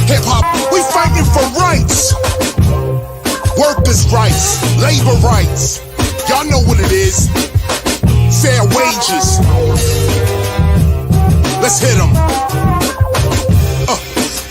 Hip hop, we fighting for rights. Workers' rights, labor rights. Y'all know what it is. Fair wages. Let's hit 'em.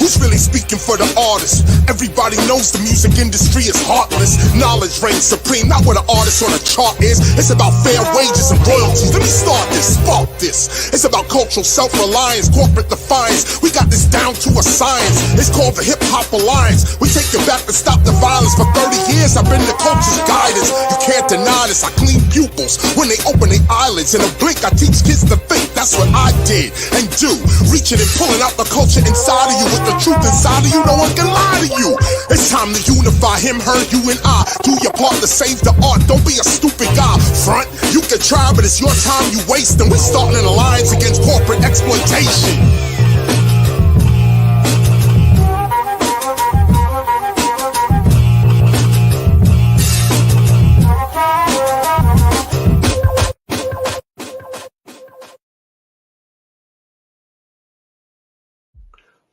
Who's really speaking for the artist? Everybody knows the music industry is heartless. Knowledge reigns supreme, not what an artist on a chart is. It's about fair wages and royalties. Let me start this, spark this. It's about cultural self-reliance, corporate defiance. We got this down to a science. It's called the Hip Hop Alliance. We take it back to stop the violence. For 30 years I've been the culture's guidance. You can't deny this. I clean pupils when they open their eyelids. In a blink I teach kids to think. That's what I did and do. Reaching and pulling out the culture inside of you with the truth inside of you. No one can lie to you. It's time to unify him, her, you, and I. Do your part to save the art. Don't be a stupid guy. Front, you can try, but it's your time you wasting. We're starting an alliance against corporate exploitation.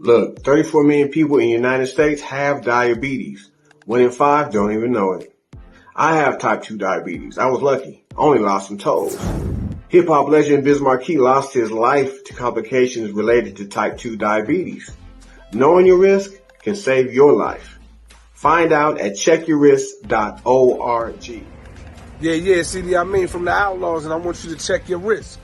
Look, 34 million people in the United States have diabetes. 1 in 5 don't even know it. I have type 2 diabetes. I was lucky. Only lost some toes. Hip-hop legend Biz Markie lost his life to complications related to type 2 diabetes. Knowing your risk can save your life. Find out at checkyourrisk.org. Yeah, CD, I mean from the Outlaws, and I want you to check your risk.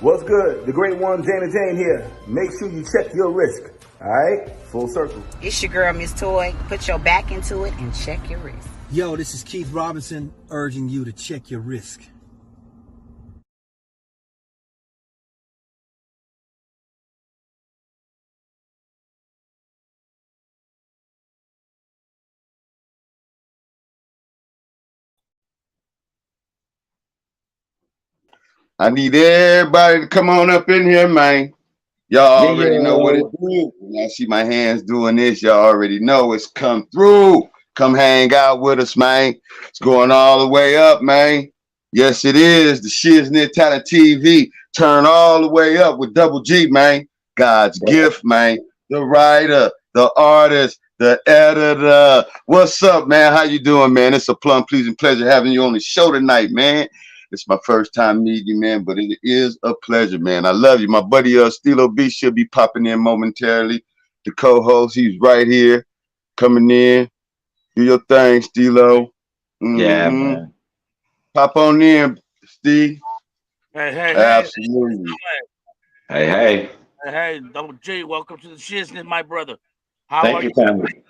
What's good? The great one, Jana Jane here. Make sure you check your risk. All right? Full circle. It's your girl, Miss Toy. Put your back into it and check your risk. Yo, this is Keith Robinson urging you to check your risk. I need everybody to come on up in here, man. Y'all already know what it is. When I see my hands doing this, y'all already know it's come through. Come hang out with us, man. It's going all the way up, man. Yes, it is. The Shiz-Nit Talent TV. Turn all the way up with Double G, man. God's gift, man. The writer, the artist, the editor. What's up, man? How you doing, man? It's a plum pleasing pleasure having you on the show tonight, man. It's my first time meeting you, man, but it is a pleasure, man. I love you. My buddy Stilo B should be popping in momentarily. The co-host, he's right here, coming in. Do your thing, Stilo. Yeah, man. Pop on in, Steve. Hey. Absolutely. Hey. Hey, Double G, welcome to the Shiznit, my brother. Thank you, family.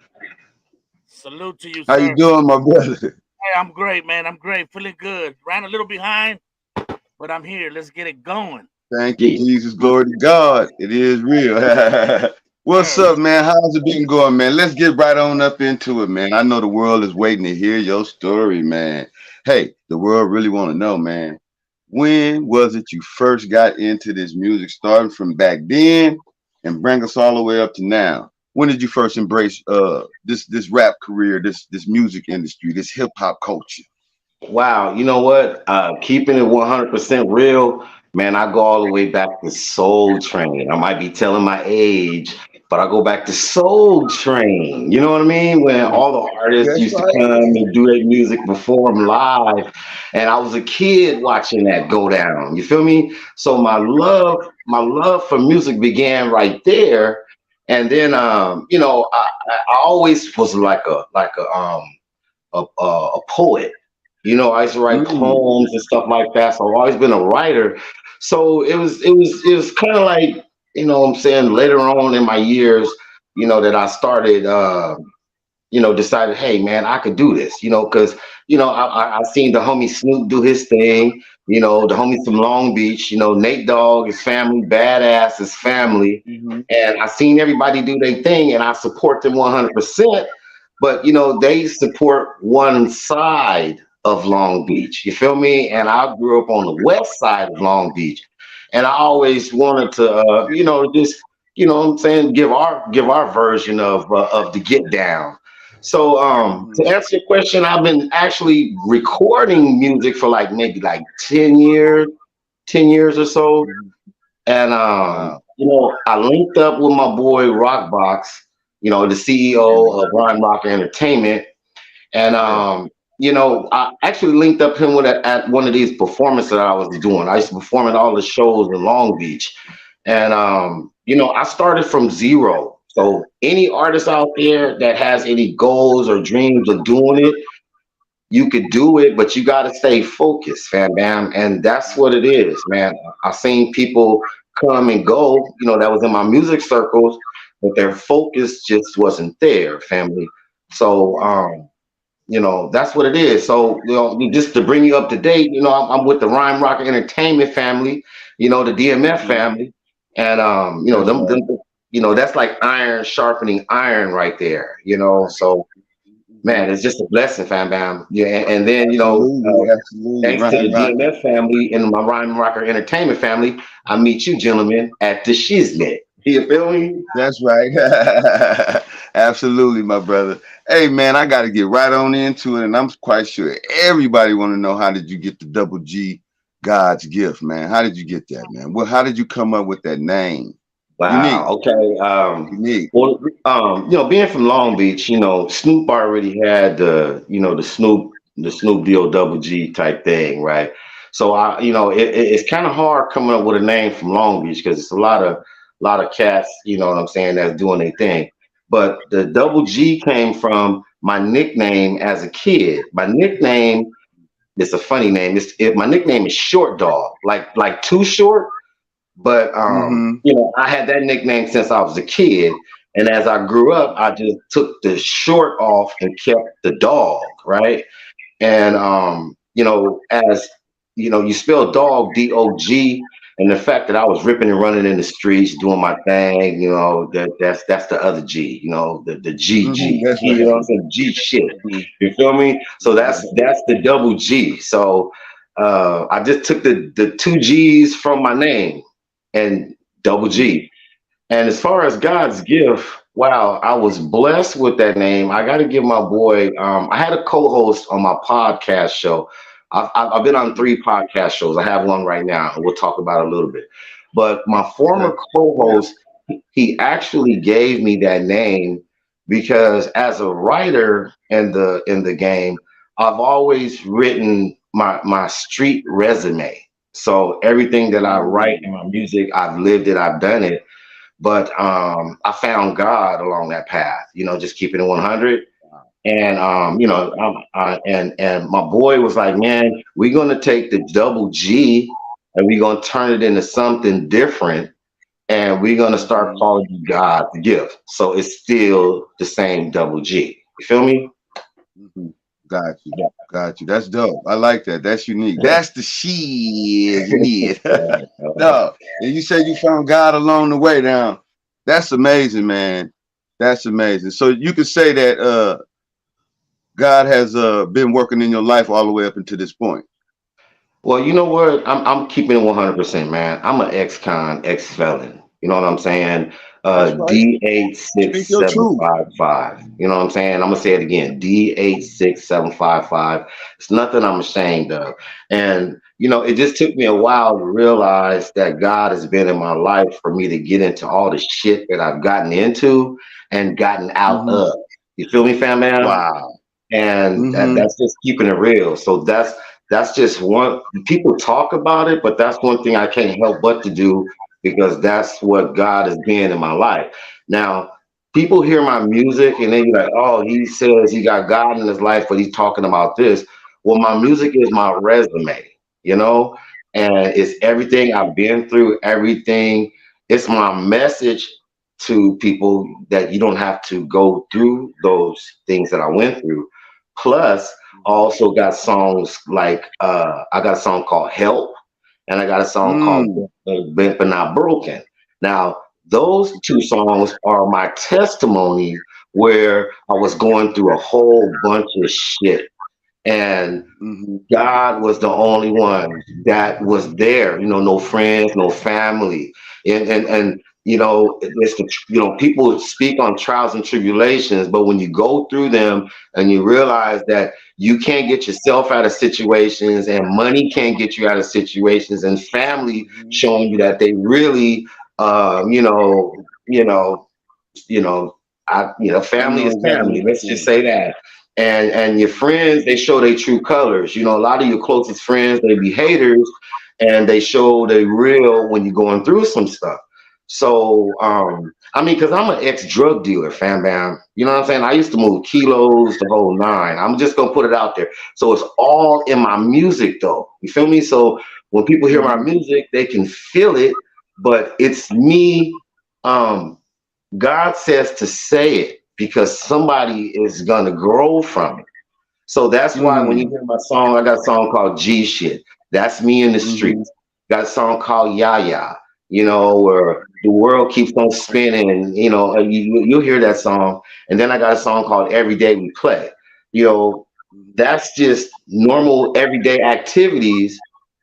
Salute to you, How sir. you doing, my brother? Hey, I'm great, man. I'm great. Feeling good. Ran a little behind, but I'm here. Let's get it going. Thank you, Jesus. Glory to God. It is real. What's up, man? How's it been going, man? Let's get right on up into it, man. I know the world is waiting to hear your story, man. Hey, the world really want to know, man. When was it you first got into this music, starting from back then and bring us all the way up to now? When did you first embrace this rap career, this music industry, this hip hop culture? Wow, you know what? Keeping it 100% real, man, I go all the way back to Soul Train. I might be telling my age, but I go back to Soul Train. You know what I mean? When all the artists used to come and do their music, perform live, and I was a kid watching that go down. You feel me? So my love for music began right there. And then, you know, I always was like a poet. You know, I used to write poems and stuff like that. So I've always been a writer. So it was kind of like, you know what I'm saying, later on in my years, you know, that I started, you know, decided, hey, man, I could do this, you know, because, you know, I seen the homie Snoop do his thing, you know, the homies from Long Beach, you know, Nate Dogg, his family, Badass, his family. And I seen everybody do their thing and I support them 100%. But, you know, they support one side of Long Beach, you feel me? And I grew up on the west side of Long Beach. And I always wanted to, you know, just, you know what I'm saying, give our version of the get down. So to answer your question, I've been actually recording music for like maybe like 10 years or so. And, you know, I linked up with my boy Rockbox the CEO of Rhyme Rocker Entertainment. And I actually linked up him with at one of these performances that I was doing. I used to perform at all the shows in Long Beach. And I started from zero. So any artist out there that has any goals or dreams of doing it, you could do it, but you got to stay focused, fam bam. And that's what it is, man. I've seen people come and go, that was in my music circles, but their focus just wasn't there, family. So, that's what it is. So, just to bring you up to date, I'm with the Rhyme Rocker Entertainment family, the DMF family. And, that's like iron sharpening iron right there, So, man, it's just a blessing, fam bam. Yeah, and then thanks to the DMF family and my Rhyme Rocker Entertainment family, I meet you gentlemen at the Shiznit. You feel me? That's right. Absolutely, my brother. Hey, man, I got to get right on into it, and I'm quite sure everybody want to know, how did you get the double G, God's gift, man? How did you get that, man? Well, how did you come up with that name? Wow. Unique. Okay. Unique. Well, being from Long Beach, Snoop already had the Snoop Deal double G type thing, right? So it's kind of hard coming up with a name from Long Beach because it's a lot of cats, you know what I'm saying, that's doing their thing. But the double G came from my nickname as a kid. My nickname, it's a funny name. My nickname is Short Dog, like Too Short. But I had that nickname since I was a kid, and as I grew up, I just took the short off and kept the dog, right? And as you spell dog D-O-G, and the fact that I was ripping and running in the streets doing my thing, that's the other G, the G. That's You know what I'm saying? G shit. You feel me? So that's the double G. So I just took the two G's from my name and double G. And as far as God's gift, wow, I was blessed with that name. I got to give my boy, I had a co-host on my podcast show. I've been on 3 podcast shows. I have one right now, and we'll talk about it a little bit. But my former co-host, he actually gave me that name because as a writer in the game, I've always written my street resume. So everything that I write in my music, I've lived it, I've done it. But I found God along that path, just keeping it 100. And and my boy was like, man, we're gonna take the double G and we're gonna turn it into something different, and we're gonna start calling you God's gift. So it's still the same double G. You feel me? Got you. That's dope. I like that. That's unique. That's the shit. No, and you said you found God along the way. Now, that's amazing, man. That's amazing. So you could say that God has been working in your life all the way up until this point. Well, you know what? I'm keeping it 100%, man. I'm an ex-con, ex-felon. You know what I'm saying? D86755. You know what I'm saying? I'm gonna say it again. D86755. It's nothing I'm ashamed of. And it just took me a while to realize that God has been in my life for me to get into all the shit that I've gotten into and gotten out of. You feel me, fam man? Wow. And that's just keeping it real. So that's just one. People talk about it, but that's one thing I can't help but to do, because that's what God has been in my life. Now, people hear my music and they be like, oh, he says he got God in his life, but he's talking about this. Well, my music is my resume, and it's everything I've been through, everything. It's my message to people that you don't have to go through those things that I went through. Plus, I also got songs like, I got a song called Help, and I got a song called Bent But Not Broken. Now, those 2 songs are my testimony where I was going through a whole bunch of shit. And God was the only one that was there, no friends, no family. And people speak on trials and tribulations, but when you go through them and you realize that you can't get yourself out of situations, and money can't get you out of situations, and family showing you that they really, family is exactly family. what Let's you're just saying. say that. And your friends, they show their true colors. A lot of your closest friends, they be haters, and they show they real when you're going through some stuff. So, because I'm an ex-drug dealer, fam bam. You know what I'm saying? I used to move kilos, the whole nine. I'm just gonna put it out there. So it's all in my music, though. You feel me? So when people hear my music, they can feel it, but it's me. God says to say it because somebody is gonna grow from it. So that's why when you hear my song, I got a song called G Shit. That's me in the streets. Got a song called Yaya, where the world keeps on spinning, and you'll hear that song. And then I got a song called Every Day We Play. That's just normal everyday activities,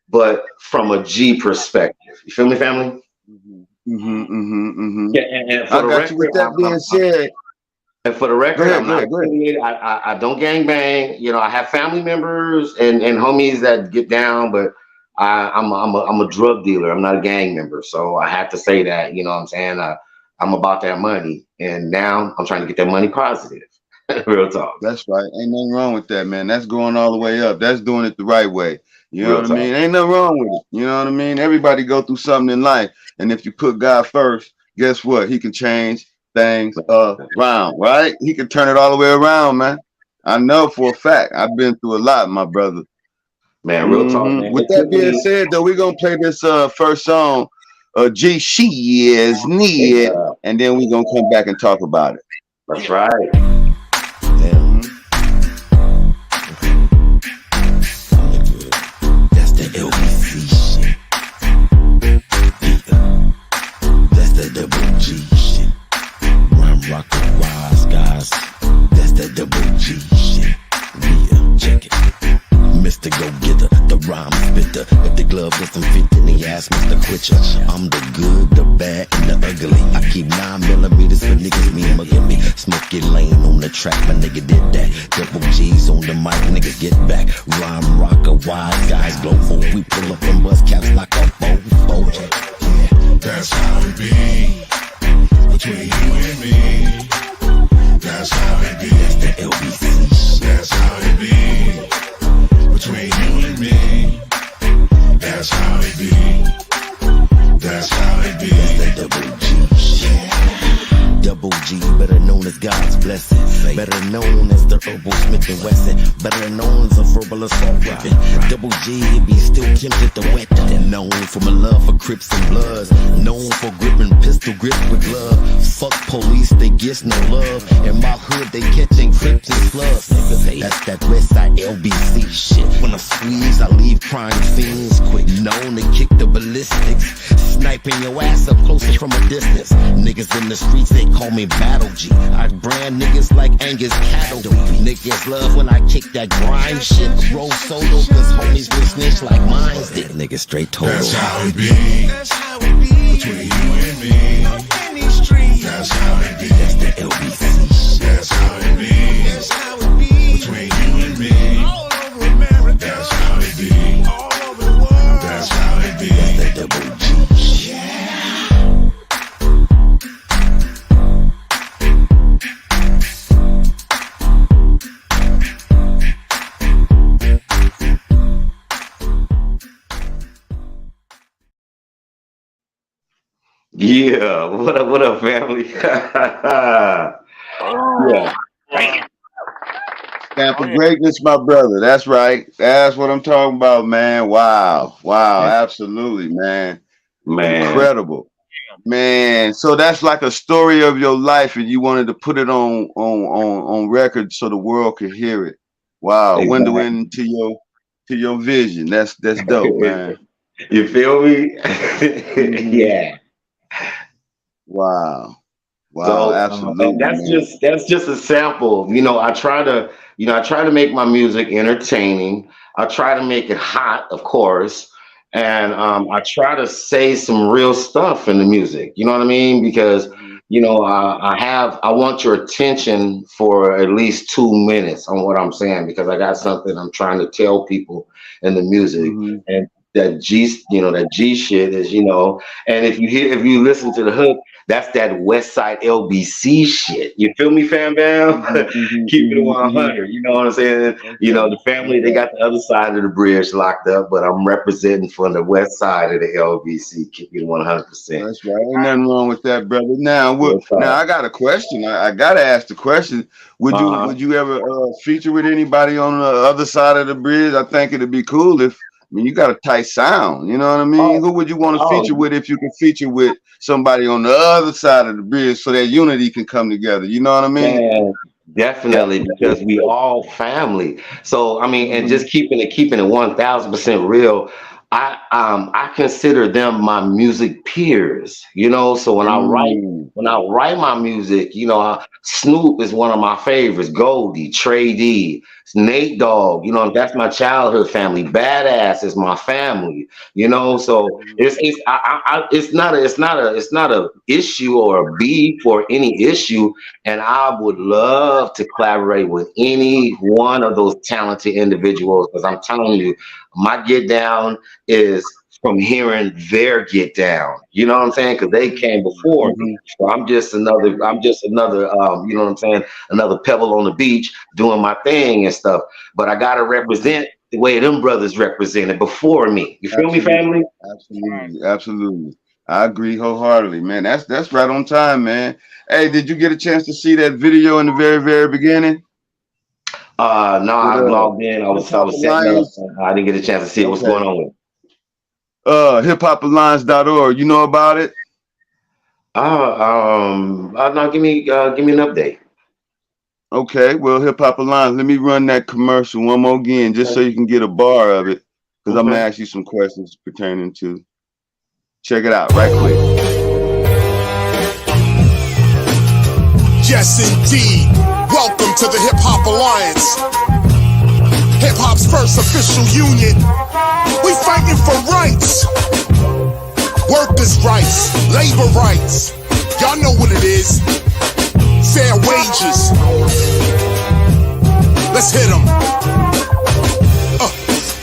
but from a G perspective. You feel me, family? Yeah, and for I the got you. With record, that being said, and for the go record, ahead, I'm go not ahead, go ahead. affiliated. I don't gang bang. I have family members and homies that get down, but I'm a drug dealer. I'm not a gang member, so I have to say that. You know what I'm saying? I'm about that money, and now I'm trying to get that money positive. Real talk. That's right. Ain't nothing wrong with that, man. That's going all the way up. That's doing it the right way. You know Real what I talk. mean? Ain't nothing wrong with it. You know what I mean? Everybody go through something in life, and if you put God first, guess what? He can change things around, right? He can turn it all the way around, man. I know for a fact. I've been through a lot, my brother. Man, real talk, man. With It that took being me. said, though, we're gonna play this first song, G Shiz-Nit, and then we're gonna come back and talk about it. That's right. That's the LBC shit. That's the double G shit. Rhyme rockin' wise guys. That's the double G shit. Yeah, check it. Mr. Go-Getter, the rhyme spitter. If the glove doesn't fit, then he asked Mr. Quitcher. I'm the good, the bad, and the ugly. I keep 9mm for niggas, me and McGill. Smoky Lane on the track, my nigga did that. Double G's on the mic, nigga get back. Rhyme rocker, wise guys, blow for. We pull up and bust caps like a bow. Yeah, that's how it be. Between you and me. That's how it be. That's the LBC. That's how it be. Between you and me, that's how it be. That's how it be. That's the double G. Double G, better known as God's blessing. Better known as the Herbal Smith and Wesson. Better known as a verbal assault weapon. Double G, be still tempted to wet. Known for my love for Crips and Bloods. Known for gripping pistol grip with glove. Fuck police, they gets no love. In my hood, they catching Crips and slugs. Nigga, that's that Westside LBC shit. When I squeeze, I leave crime fiends quick. Known to kick the ballistics. Sniping your ass up closer from a distance. Niggas in the streets, they call me Battle G. I brand niggas like Angus cattle. Niggas love when I kick that grind shit. Roll solo, cause homies will snitch like mines did. Niggas straight total. That's how it be. That's how it be. Between you and me. On any street. That's how it be. That's the LBC. That's how it be. That's how it be. Between you and me. All over America. That's how it be. All over the world. That's how it be. That's the double G. Yeah, what up, family? Yeah. Stamp of greatness, my brother. That's right. That's what I'm talking about, man. Wow. Absolutely, man. Incredible. Man, so that's like a story of your life, and you wanted to put it on record so the world could hear it. Wow. Exactly. Window into your vision. That's dope, man. You feel me? Yeah. Wow. So Absolutely. That's just a sample. I try to make my music entertaining. I try to make it hot, of course. And I try to say some real stuff in the music. You know what I mean? Because I want your attention for at least 2 minutes on what I'm saying, because I got something I'm trying to tell people in the music. And that G shit is, and if you listen to the hook, That's that West Side LBC shit. You feel me, fam bam? Keep it 100. You know what I'm saying? You know, the family, they got the other side of the bridge locked up, but I'm representing from the West Side of the LBC. Keep it 100%. That's right. Ain't nothing wrong with that, brother. Now, now I got a question. I gotta ask the question. Would you ever feature with anybody on the other side of the bridge? I think it'd be cool if, I mean, you got a tight sound. You know what I mean? Who would you want to feature with if you could feature with somebody on the other side of the bridge so that unity can come together? You know what I mean? Man, definitely, because we all family. So I mean, and just keeping it 1000% real. I consider them my music peers, you know. So when I write my music, you know, Snoop is one of my favorites. Goldie, Trey D, Nate Dogg, you know, that's my childhood family. Badass is my family, you know. So it's not a issue or a beef or any issue, and I would love to collaborate with any one of those talented individuals, because I'm telling you, my get down is from hearing their get down. You know what I'm saying? Because they came before me. So I'm just another, you know what I'm saying, another pebble on the beach doing my thing and stuff. But I gotta represent the way them brothers represented before me. You feel me, family? Absolutely. I agree wholeheartedly, man. That's right on time, man. Hey, did you get a chance to see that video in the very, very beginning? No, I logged in. I was setting up. I didn't get a chance to see what's going on with it. hiphopalliance.org. You know about it? No, give me an update. Okay, well, Hip Hop Alliance, let me run that commercial one more again, just so you can get a bar of it, because I'm gonna ask you some questions pertaining to. Check it out right quick. Yes, indeed. Welcome to the Hip Hop Alliance, hip hop's first official union. We fighting for rights, workers' rights, labor rights. Y'all know what it is. Fair wages. Let's hit 'em.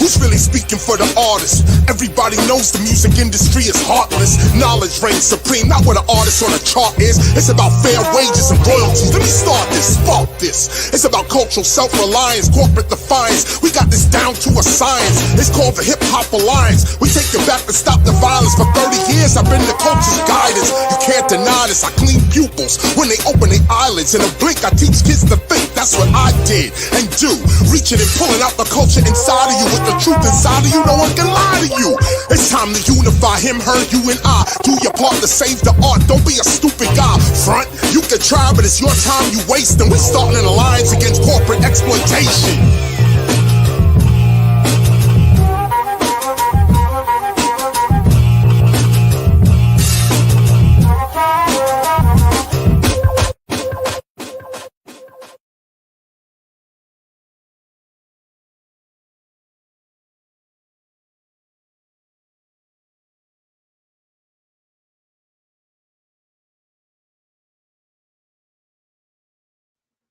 Who's really speaking for the artist? Everybody knows the music industry is heartless. Knowledge reigns supreme, not what an artist on a chart is. It's about fair wages and royalties. Let me start this, spark this. It's about cultural self-reliance, corporate defiance. We got this down to a science. It's called the Hip Hop Alliance. We take it back to stop the violence. For 30 years, I've been the culture's guidance. You can't deny this. I clean pupils when they open their eyelids. In a blink, I teach kids to think. That's what I did and do. Reaching and pulling out the culture inside of you with the truth inside of you. No one can lie to you. It's time to unify him, her, you, and I. Do your part to save the art. Don't be a stupid guy. Front, you can try, but it's your time you wasting. We're starting an alliance against corporate exploitation.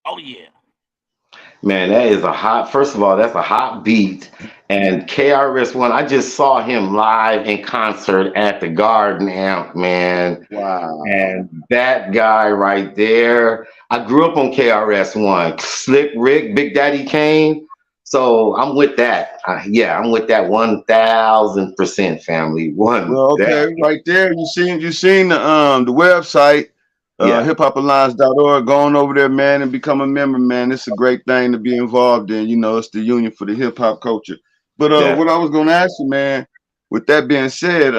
Oh yeah. Man, that is first of all, that's a hot beat. And KRS-One, I just saw him live in concert at the Garden Amp, man. Wow. And that guy right there, I grew up on KRS-One, Slick Rick, Big Daddy Kane. So I'm with that. I'm with that 1000%, family. Well, okay, right there. You seen the website. hiphopalliance.org. Go on over there, man, and become a member, man. It's a great thing to be involved in. You know, it's the union for the hip hop culture. But what I was going to ask you, man, with that being said,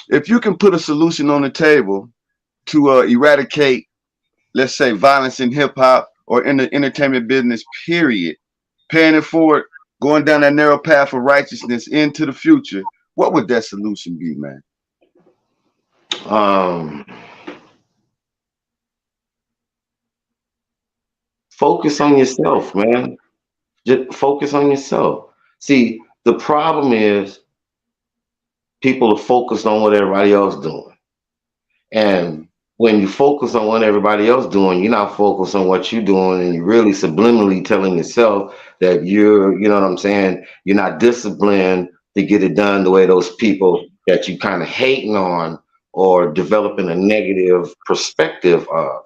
if you can put a solution on the table to eradicate, let's say, violence in hip hop or in the entertainment business, period, paying it forward, going down that narrow path of righteousness into the future, what would that solution be, man? Focus on yourself, man. Just focus on yourself. See, the problem is people are focused on what everybody else is doing. And when you focus on what everybody else is doing, you're not focused on what you're doing, and you're really subliminally telling yourself that you're, you know what I'm saying, you're not disciplined to get it done the way those people that you kind of hating on or developing a negative perspective of,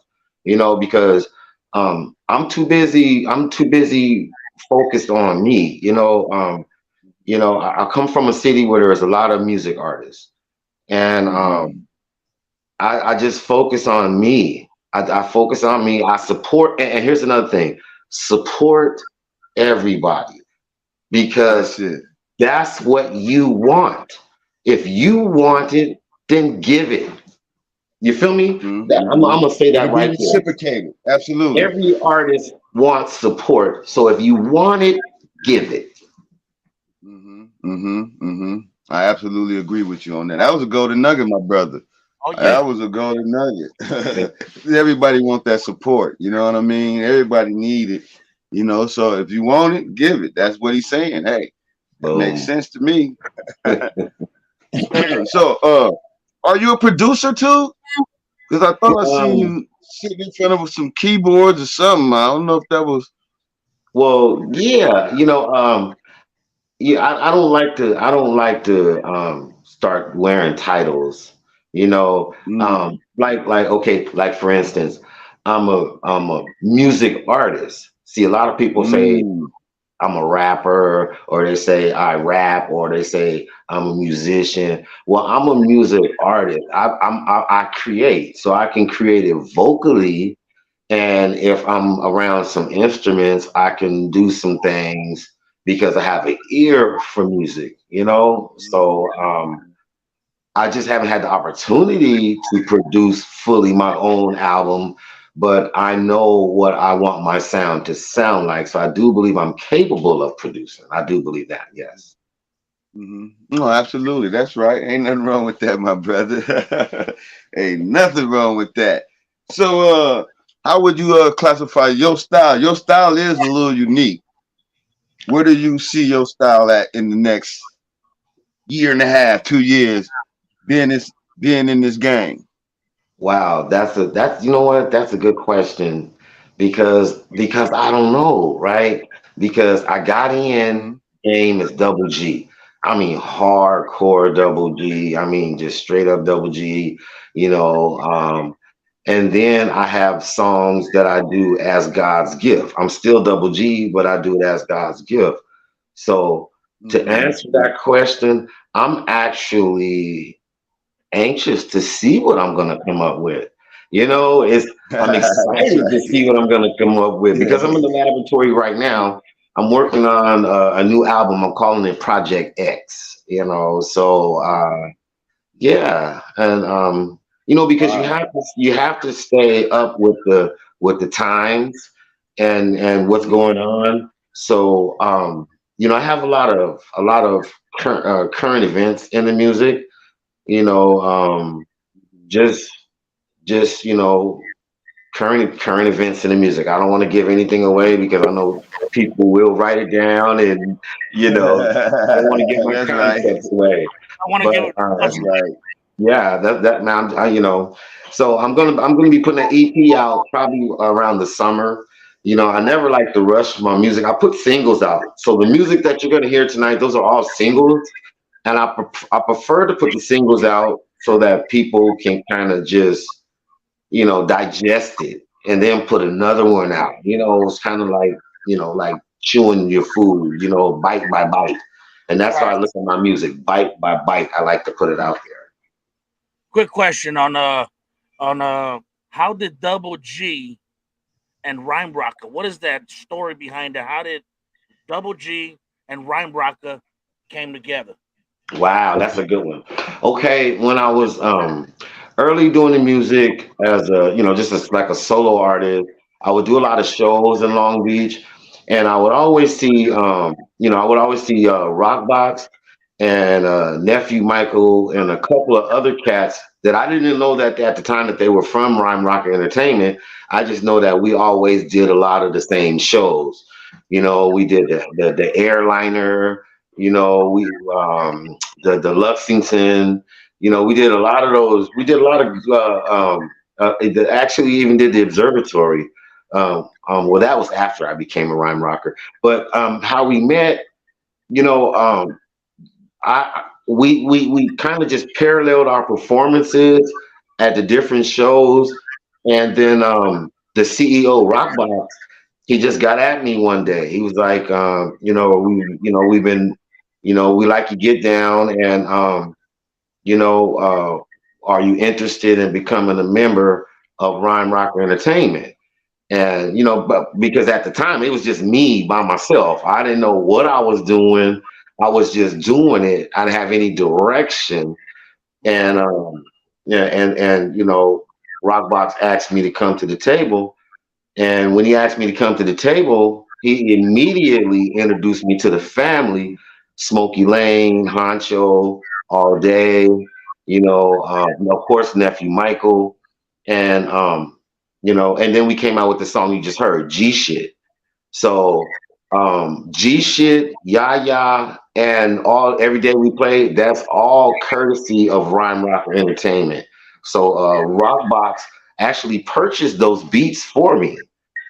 because I'm too busy. I'm too busy focused on me. I come from a city where there's a lot of music artists, and I just focus on me. I focus on me. I support, and here's another thing: support everybody, because that's what you want. If you want it, then give it. You feel me? I'm gonna say that It'll be right there. reciprocated. Absolutely. Every artist wants support, so if you want it, give it. I absolutely agree with you on that. That was a golden nugget, my brother. Oh, yeah. That was a golden nugget. Everybody want that support. You know what I mean? Everybody need it. So if you want it, give it. That's what he's saying. Hey, that makes sense to me. So, are you a producer too? Because I thought I seen you sitting in front of some keyboards or something. I don't know if that was. Well, yeah, I don't like to. I don't like to start wearing titles. Like for instance, I'm a music artist. See, a lot of people say I'm a rapper, or they say I rap, or they say I'm a musician. Well, I'm a music artist. I create, so I can create it vocally, and if I'm around some instruments, I can do some things because I have an ear for music. So I just haven't had the opportunity to produce fully my own album, but I know what I want my sound to sound like. So I do believe I'm capable of producing. I do believe that, yes. No, absolutely. That's right. Ain't nothing wrong with that, my brother. Ain't nothing wrong with that. So, how would you classify your style? Your style is a little unique. Where do you see your style at in the next year and a half, 2 years, being in this game? Wow, that's you know what? That's a good question, because I don't know, right? Because I got in game as Double G. I mean hardcore Double G. I mean just straight up Double G, you know. And then I have songs that I do as God's gift. I'm still Double G, but I do it as God's gift. So to answer that question, I'm actually anxious to see what I'm gonna come up with. I'm excited to see what I'm gonna come up with, because I'm in the laboratory right now. I'm working on a new album. I'm calling it Project X. Yeah, and because you have to stay up with the times and what's going on. So I have a lot of current events in the music. You know, just current events in the music. I don't want to give anything away, because I know people will write it down, and I don't want to give my concepts away. I want to give it. That's right. Yeah, that man. So I'm gonna be putting an EP out probably around the summer. I never like to rush my music. I put singles out. So the music that you're gonna hear tonight, those are all singles, and I prefer to put the singles out so that people can kind of just digest it, and then put another one out. It's kind of like chewing your food. Bite by bite, and that's how I look at my music. Bite by bite, I like to put it out there. Quick question on how did Double G and Rhyme Rocker? What is that story behind it? How did Double G and Rhyme Rocker came together? Wow, that's a good one. Okay, when I was early doing the music as like a solo artist, I would do a lot of shows in Long Beach, and I would always see Rockbox and Nephew Michael and a couple of other cats that I didn't know that at the time that they were from Rhyme Rocker Entertainment. I just know that we always did a lot of the same shows. We did the Airliner. We the Lexington. We did a lot of those. We did a lot of actually even did the Observatory. Well, that was after I became a Rhyme Rocker. But how we met, we kind of just paralleled our performances at the different shows, and then the CEO Rockbox, he just got at me one day. He was like, we've been, we like you get down, and are you interested in becoming a member of Rhyme Rocker Entertainment? And but because at the time it was just me by myself, I didn't know what I was doing. I was just doing it. I didn't have any direction, and Rockbox asked me to come to the table. And when he asked me to come to the table, he immediately introduced me to the family: Smokey Lane, Honcho, All Day, of course, nephew Michael, and and then we came out with the song you just heard, G Shit. So G Shit, Yaya, and every day we play, that's all courtesy of Rhyme Rocker Entertainment. So Rockbox actually purchased those beats for me.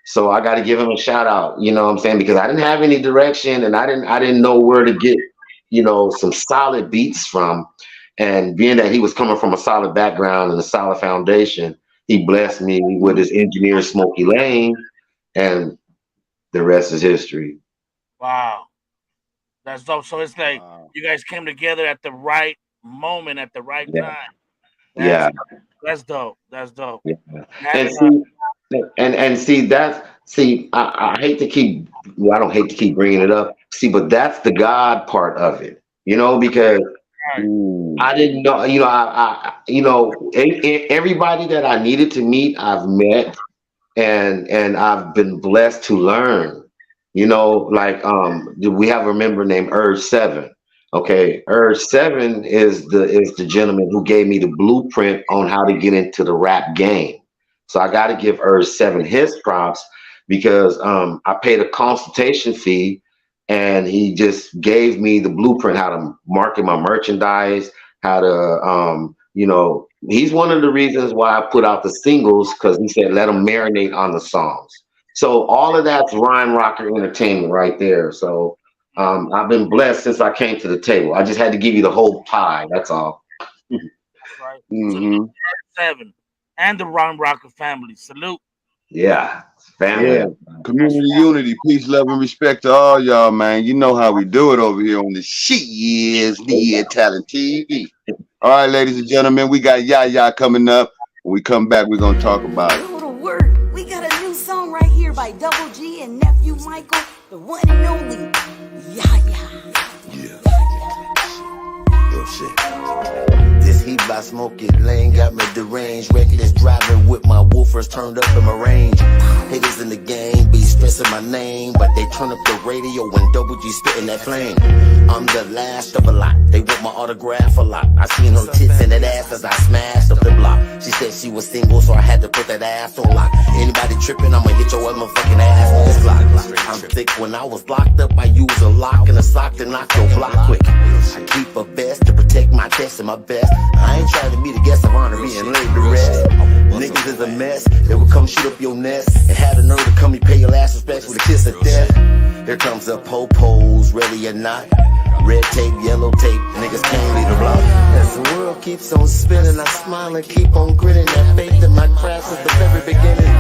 So I got to give him a shout out, you know what I'm saying? Because I didn't have any direction, and I didn't know where to get, some solid beats from. And being that he was coming from a solid background and a solid foundation, he blessed me with his engineer, Smokey Lane, and the rest is history. Wow. That's dope. So it's like you guys came together at the right moment, at the right time. That's dope. That's dope. Yeah. And see, I hate to keep, I don't hate to keep bringing it up. See, but that's the God part of it, because I didn't know, everybody that I needed to meet, I've met, and I've been blessed to learn, like, we have a member named S.10. Okay. S.10 is the gentleman who gave me the blueprint on how to get into the rap game. So I got to give S.10 his props, because I paid a consultation fee, and he just gave me the blueprint, how to market my merchandise, how to, he's one of the reasons why I put out the singles, because he said, let them marinate on the songs. So all of that's Rhyme Rocker Entertainment right there. So I've been blessed since I came to the table. I just had to give you the whole pie. That's all. Right. Mm-hmm. So S.10 and the Rhyme Rocker family. Salute. Yeah. Family. Yeah. Community unity, peace, love, and respect to all y'all, man. You know how we do it over here on the Is Talent TV. All right, ladies and gentlemen, we got Yaya coming up. When we come back, we're going to talk about it. Go to work. We got a new song right here by Double G and nephew Michael, the one and only Yaya. Yo, shit. This heat by Smokey Lane got me deranged. Reckless driving with my woofers turned up in my range. Haters in the game be stressing my name, but they turn up the radio when Double G spitting that flame. I'm the last of a lot. They want my autograph a lot. I seen her tits and that ass as I smashed up the block. She said she was single, so I had to put that ass on lock. Anybody tripping, I'ma hit your motherfucking ass with this block. I'm thick. When I was locked up, I used a lock and a sock to knock your block quick. I keep a vest to protect my chest and my best. I ain't trying to be the guest of honor and lay the rest. Niggas is a mess. They will come shoot up your nest and have the nerve to come and pay your last respects with a kiss of death. Here comes the po-pos, ready or not. Red tape, yellow tape, niggas can't leave the block. As the world keeps on spinning, I smile and keep on grinning. That faith in my craft since the very beginning.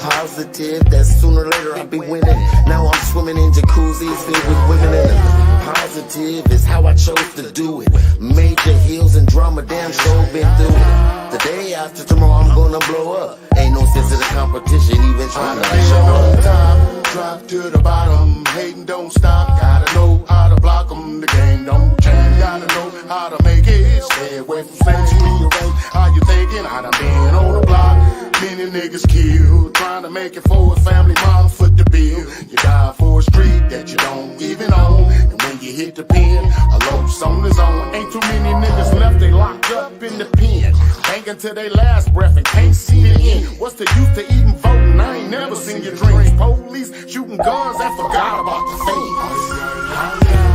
Positive that sooner or later I'll be winning. Now I'm swimming in jacuzzis filled with women in them. Positive is how I chose to do it. Major heels and drama, damn sure been through it. The day after tomorrow I'm gonna blow up. Ain't no sense in the competition, even trying to show up. Drop to the bottom, hating don't stop. Gotta know how to block them, the game don't change. Gotta know how to make it. Stay away from snakes, rearrange how you thinking. I done been on the block, many niggas killed. Trying to make it for a family, mom foot the bill. You die for a street that you don't even own. And when you hit the pen, a low song is on. Ain't too many niggas left, they locked up in the pen. Banking to their last breath and can't see the end. What's the use to even voting? I ain't never seen your dreams. Police shooting guns, I forgot about the fame.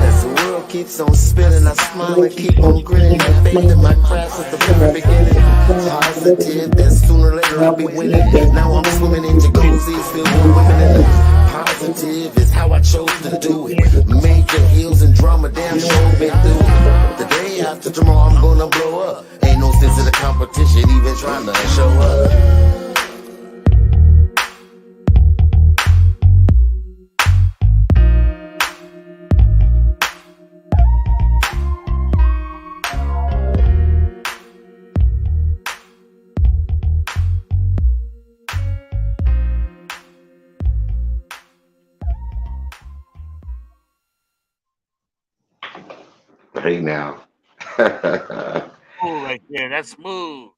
As the world keeps on spinning, I smile and keep on grinning. That faith in my craft since the very beginning. Positive that sooner or later I'll be winning. Now I'm swimming in jacuzzis filled with women in them. Positive is how I chose to do it. Major heels and drama, damn sure been through it. The day after after tomorrow I'm gonna blow up. Ain't no sense in the competition, even trying to show up. Right now. Oh, right there. That's smooth.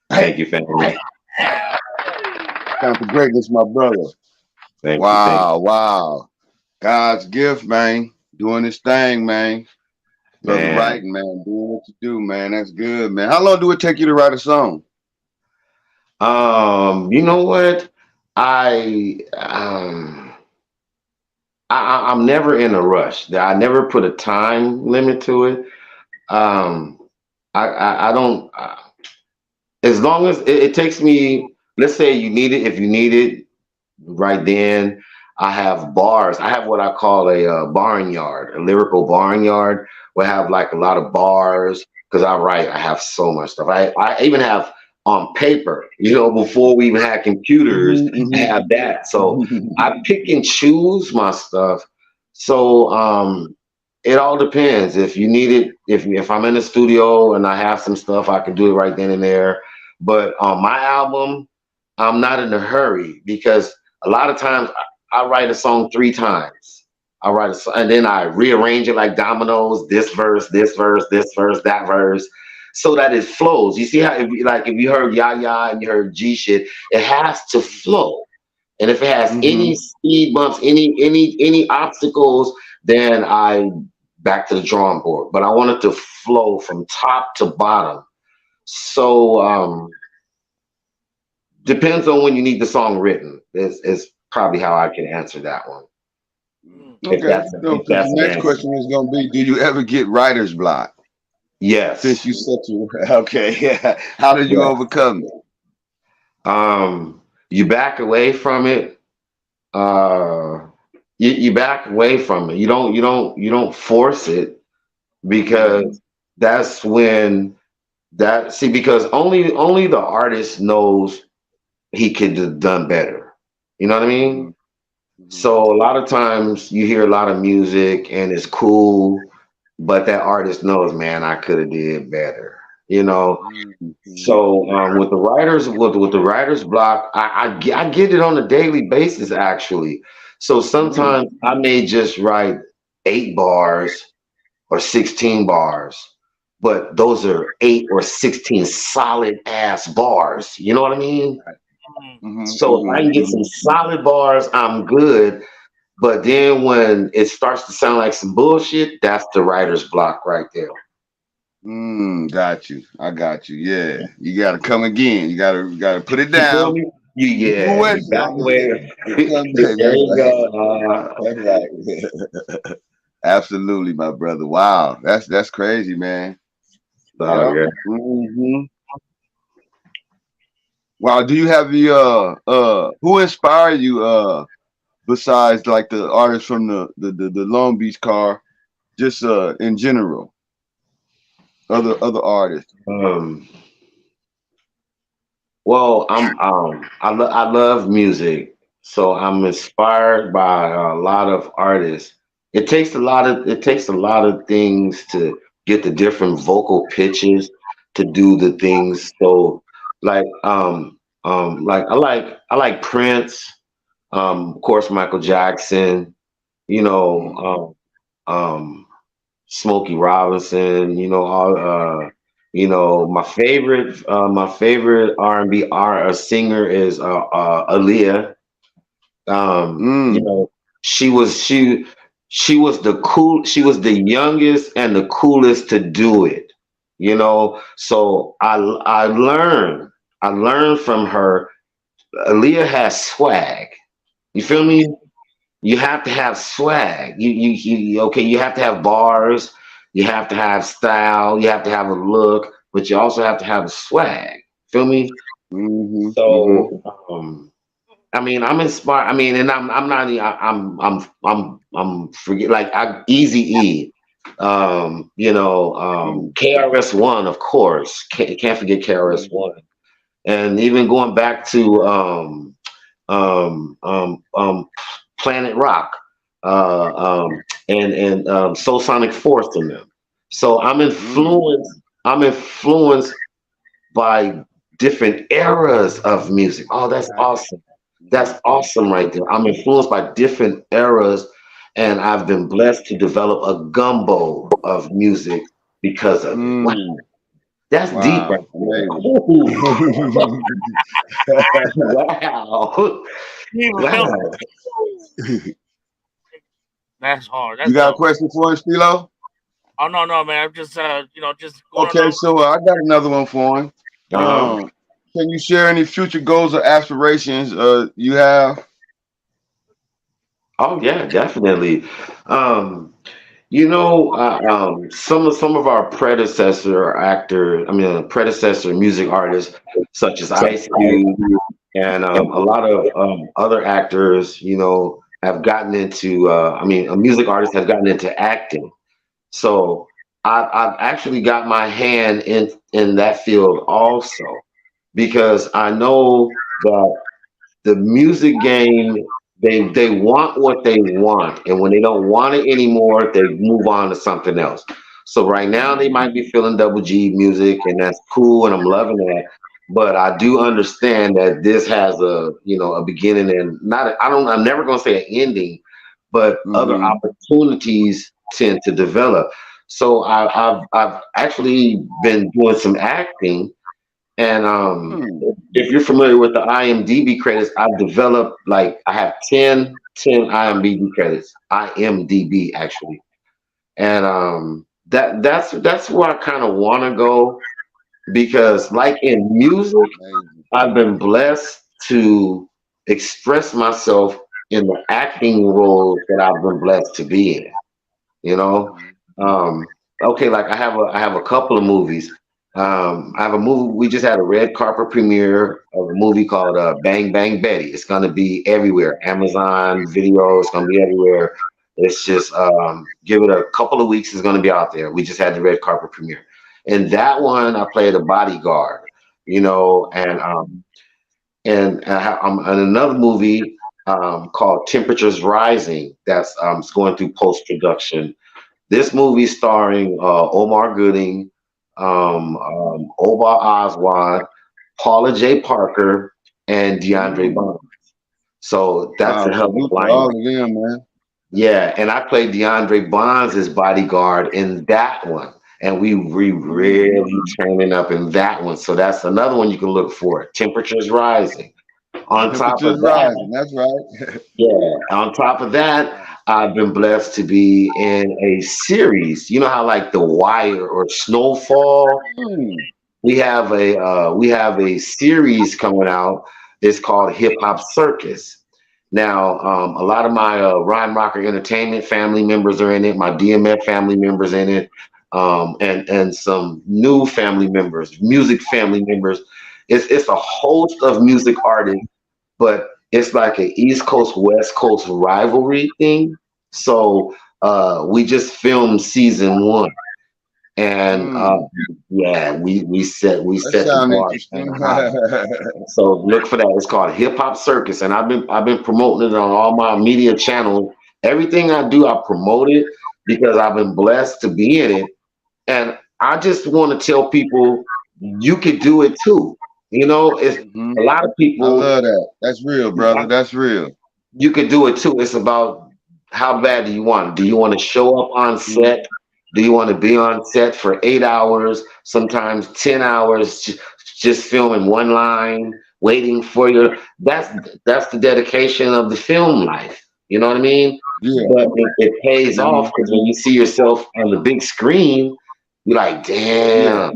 Thank you, family. Time for greatness, my brother. Thank Wow, you. wow. God's gift, man. Doing this thing, man. Brother Man. writing, man. Doing what you do, man. That's good, man. How long do it take you to write a song? You know what? I'm never in a rush. I never put a time limit to it. I don't. As long as it takes me, let's say you need it. If you need it right then, I have bars. I have what I call a barnyard, a lyrical barnyard, where I have like a lot of bars because I write. I have so much stuff. I even have on paper. You know, before we even had computers, I have that. So I pick and choose my stuff. So it all depends. If you need it, if I'm in the studio and I have some stuff, I can do it right then and there. But on my album, I'm not in a hurry because a lot of times I write a song 3 times. I write a song and then I rearrange it like dominoes. This verse, this verse, this verse, that verse, so that it flows. You see how if you heard Ya Ya and you heard G shit, it has to flow. And if it has any speed bumps, any obstacles, then I back to the drawing board. But I want it to flow from top to bottom. So depends on when you need the song written. Is probably how I can answer that one. Okay. If that's The next an question is gonna be: do you ever get writer's block? Yes. Since you such a okay, yeah. How did you overcome it? You back away from it. You back away from it. You don't force it because that's when because only the artist knows he could have done better. You know what I mean? So a lot of times you hear a lot of music and it's cool, but that artist knows, man, I could have did better. You know. So with the writer's block, I get it on a daily basis actually. So sometimes I may just write 8 bars or 16 bars, but those are 8 or 16 solid ass bars. You know what I mean? So if I can get some solid bars, I'm good. But then when it starts to sound like some bullshit, that's the writer's block right there. Got you. I got you. Yeah, you got to come again. You gotta put it down. You back away. There you go. That's right. Absolutely, my brother. Wow, that's crazy, man. Yeah. Wow. Do you have the who inspired you besides like the artists from the Long Beach car, just in general? Other artists. Well, I love music, so I'm inspired by a lot of artists. It takes a lot of things to get the different vocal pitches to do the things. So like I like Prince, of course Michael Jackson, you know, Smokey Robinson, my favorite R&B singer is Aaliyah. She was the youngest and the coolest to do it. So I learned from her. Aaliyah has swag. You feel me? You have to have swag. You have to have bars. You have to have style. You have to have a look, but you also have to have a swag. Feel me? So, I mean, I'm inspired. I mean, and I'm not. I'm forget like Easy E. KRS-One, of course. Can't forget KRS-One. And even going back to Planet Rock, and Soul Sonic Force in them. So I'm influenced. I'm influenced by different eras of music. Oh, that's awesome. That's awesome right there. I'm influenced by different eras, and I've been blessed to develop a gumbo of music because of it. Wow. That's deep right there. Wow. Wow. That's hard. That's You got a dope. question for us, Philo? Oh no, man. I'm just just going Okay, on. so I got another one for him. Can you share any future goals or aspirations you have? Oh yeah, definitely. Some of our predecessor music artists, such as Ice Cube and a lot of other actors, have gotten into. Music artists have gotten into acting. So I've actually got my hand in that field also, because I know that the music game, they want what they want, and when they don't want it anymore, they move on to something else. So right now they might be feeling double G music, and that's cool, and I'm loving that. But I do understand that this has a beginning, and I'm never gonna say an ending, but other opportunities tend to develop. So I've actually been doing some acting, and if you're familiar with the IMDb credits, I've developed, like, I have 10 IMDb credits, IMDb actually, and that's where I kind of want to go, because like in music, I've been blessed to express myself in the acting roles that I've been blessed to be in. You know, okay, like I have a couple of movies. I have a movie. We just had a red carpet premiere of a movie called Bang Bang Betty. It's going to be everywhere. Amazon Video. It's going to be everywhere. It's just give it a couple of weeks. It's going to be out there. We just had the red carpet premiere. And that one, I played a bodyguard. And I'm in another movie called Temperatures Rising. That's going through post production. This movie starring Omar Gooding, Oba Oswald, Paula J. Parker, and DeAndre Bonds. So that's a hell of a lineup. All of them, man. Yeah, and I played DeAndre Bonds' bodyguard in that one. And we really turning up in that one. So that's another one you can look for. Temperatures Rising. On top of that, that's right. yeah. On top of that, I've been blessed to be in a series. You know how, like, The Wire or Snowfall? We have a series coming out. It's called Hip Hop Circus. Now, a lot of my Rhyme Rocker Entertainment family members are in it. My DMF family members in it, and some new family members, music family members. It's a host of music artists, but it's like an East Coast West Coast rivalry thing. So we just filmed season 1, and yeah, we set the bar. So look for that. It's called Hip Hop Circus, and I've been promoting it on all my media channels. Everything I do, I promote it because I've been blessed to be in it, and I just want to tell people you could do it too. It's a lot of people. I love that. That's real, brother. That's real. You could do it too. It's about how bad do you want it? Do you want to show up on set? Do you want to be on set for 8 hours, sometimes 10 hours, just filming one line, waiting for your? That's the dedication of the film life. You know what I mean? Yeah. But it pays off, because when you see yourself on the big screen, you're like, damn. Yeah.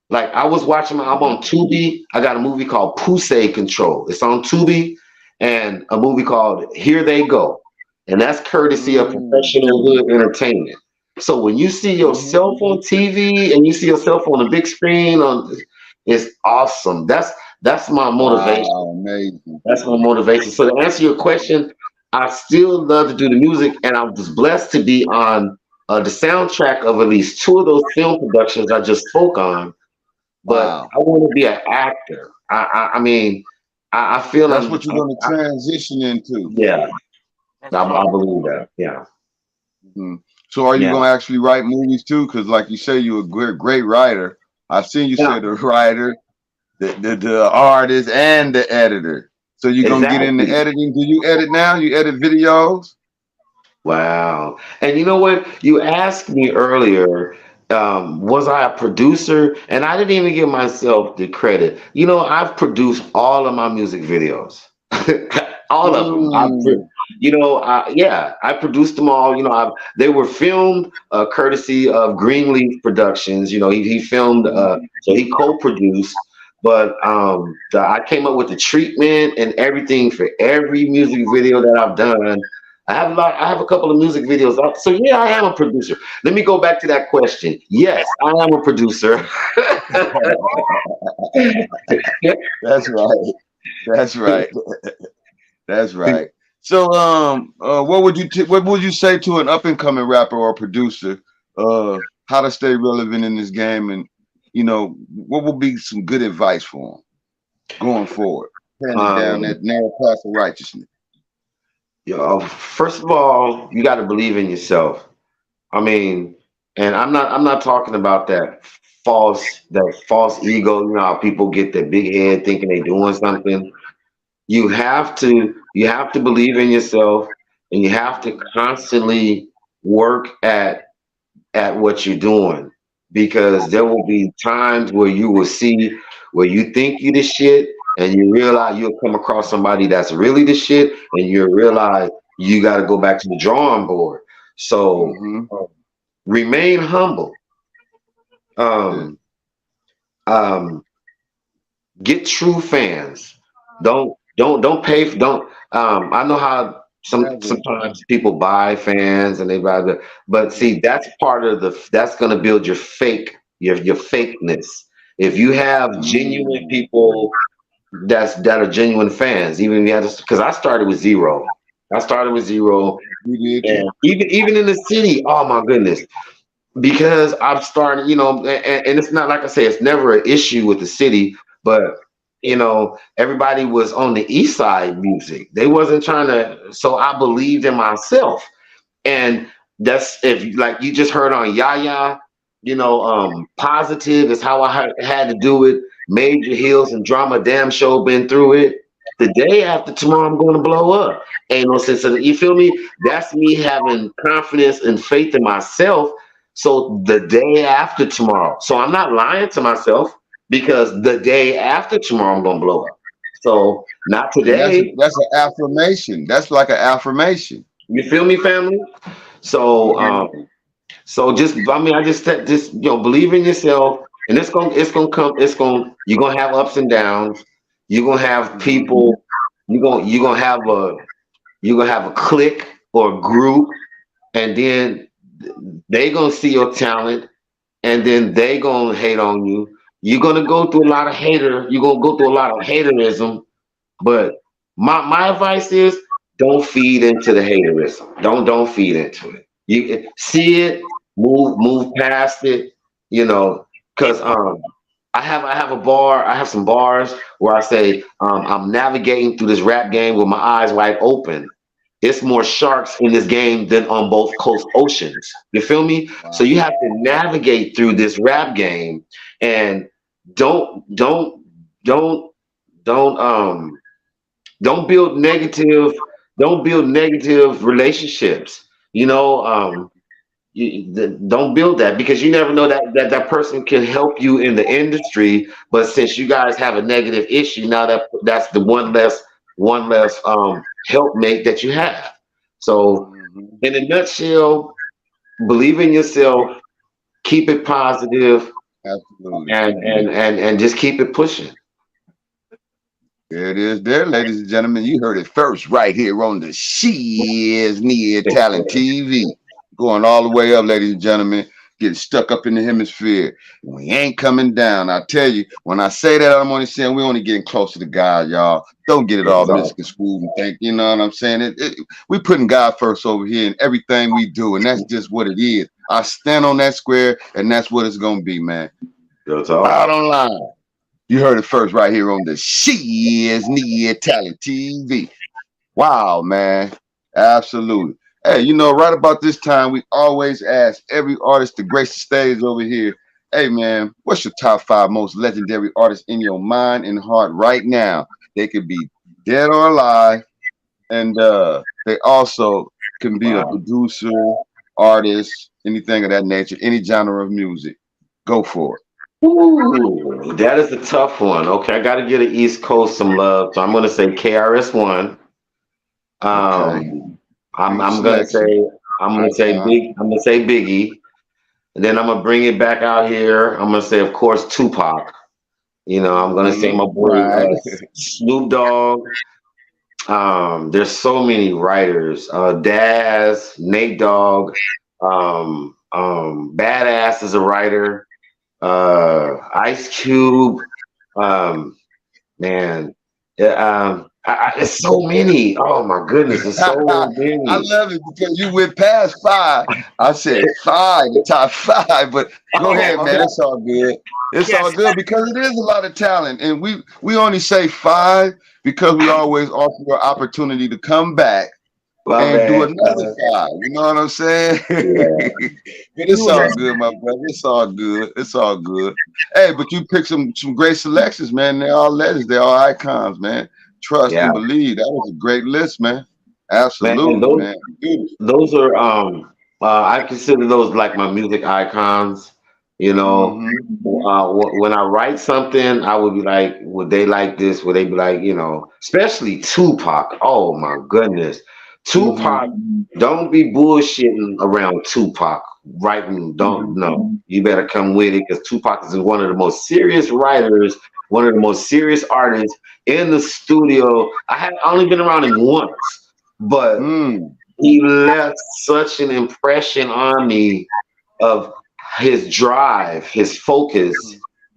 Like, I'm on Tubi. I got a movie called Poussey Control. It's on Tubi, and a movie called Here They Go. And that's courtesy of Professional Hood Entertainment. So when you see yourself on TV and you see yourself on the big screen, it's awesome. That's my motivation. Wow, amazing. That's my motivation. So to answer your question, I still love to do the music, and I was blessed to be on the soundtrack of at least 2 of those film productions I just spoke on. But Wow. I want to be an actor. I mean, I feel That's what you're going to transition into. Yeah, I believe that. Yeah. So are you Yeah. going to actually write movies too? Because like you say, you're a great writer. I've seen you say the writer, the artist, and the editor. So you're going to get into Exactly. editing. Do you edit now? You edit videos? Wow. And you know what? You asked me earlier, was I a producer? And I didn't even give myself the credit. You know, I've produced all of my music videos. All of them. Yeah, I produced them all. You know, they were filmed courtesy of Greenleaf Productions. You know, he filmed, so he co-produced. But I came up with the treatment and everything for every music video that I've done. I have a couple of music videos up. So yeah, I am a producer. Let me go back to that question. Yes, I am a producer. That's right. That's right. That's right. So, what would you say to an up and coming rapper or producer? How to stay relevant in this game, and you know, what would be some good advice for them going forward? Down that narrow path of righteousness. First of all, you got to believe in yourself. I mean, and I'm not talking about that false ego. You know how people get their big head thinking they're doing something. You have to believe in yourself, and you have to constantly work at what you're doing, because there will be times where you will see where you think you the shit, and you realize you'll come across somebody that's really the shit, and you realize you got to go back to the drawing board. So remain humble. Get true fans. Don't pay. I know how sometimes people buy fans and they buy but see, that's part of that's going to build your fakeness. If you have genuine people that are genuine fans, even if you have because I started with zero. And even in the city, oh my goodness. Because I've started, you know, and it's not like I say, it's never an issue with the city, but you know, everybody was on the east side music. They wasn't trying to, so I believed in myself. And that's, if like you just heard on Yaya, you know, positive is how I had to do it. Major Hills and Drama Damn Show been through it. The day after tomorrow, I'm going to blow up. Ain't no sense of it. You feel me? That's me having confidence and faith in myself. So the day after tomorrow, so I'm not lying to myself, because the day after tomorrow I'm gonna blow up. So not today. That's an affirmation. That's like an affirmation. You feel me, family? So so I just you know, believe in yourself, and you're gonna have ups and downs. You're gonna have people. You're gonna have a clique or a group, and then they gonna see your talent, and then they gonna hate on you. You're gonna go through a lot of haterism, but my advice is don't feed into the haterism. Don't feed into it. You see it, move past it, you know, because I have some bars where I say I'm navigating through this rap game with my eyes wide open. It's more sharks in this game than on both coast oceans. You feel me? Wow. So you have to navigate through this rap game, and don't build negative relationships. You know, don't build that, because you never know that person can help you in the industry. But since you guys have a negative issue, now that's the one less helpmate that you have. So in a nutshell, believe in yourself, keep it positive, absolutely, and just keep it pushing. There it is, there, ladies and gentlemen. You heard it first right here on the Shiz-Nit Talent TV. Going all the way up, ladies and gentlemen. Getting stuck up in the hemisphere. We ain't coming down. I tell you, when I say that, I'm only saying we're only getting closer to God, y'all. Don't get it all misconstrued and think, you know what I'm saying? We putting God first over here in everything we do, and that's just what it is. I stand on that square, and that's what it's gonna be, man. Bottom line. You heard it first right here on the Shiz-Nit Talent TV. Wow, man. Absolutely. Hey, you know, right about this time, we always ask every artist to grace the stage over here. Hey, man, what's your top 5 most legendary artists in your mind and heart right now? They could be dead or alive, and they also can be a producer, artist, anything of that nature, any genre of music. Go for it. Ooh, that is a tough one. Okay, I got to give the East Coast some love, so I'm going to say KRS-One. I'm going to say Biggie. And then I'm going to bring it back out here. I'm going to say, of course, Tupac. You know, I'm going to say my boy Snoop Dogg. There's so many writers. Daz, Nate Dogg, Badass is a writer. Ice Cube, man, it's so many. Oh my goodness, it's so many. I love it because you went past 5. I said 5, the top 5, but go ahead, man. It's all good. It's all good because it is a lot of talent, and we only say 5 because we always offer you an opportunity to come back and do another 5. You know what I'm saying? Yeah. But it's all good, my brother. It's all good. It's all good. Hey, but you picked some great selections, man. They're all legends. They're all icons, man. Trust and believe. That was a great list, man. Absolutely, man. Those are I consider those like my music icons. You know, when I write something, I would be like, would they like this? Would they be like, you know, especially Tupac. Oh my goodness. Tupac, don't be bullshitting around Tupac. Writing, no. You better come with it because Tupac is one of the most serious writers, one of the most serious artists in the studio. I had only been around him once, but he left such an impression on me of his drive, his focus,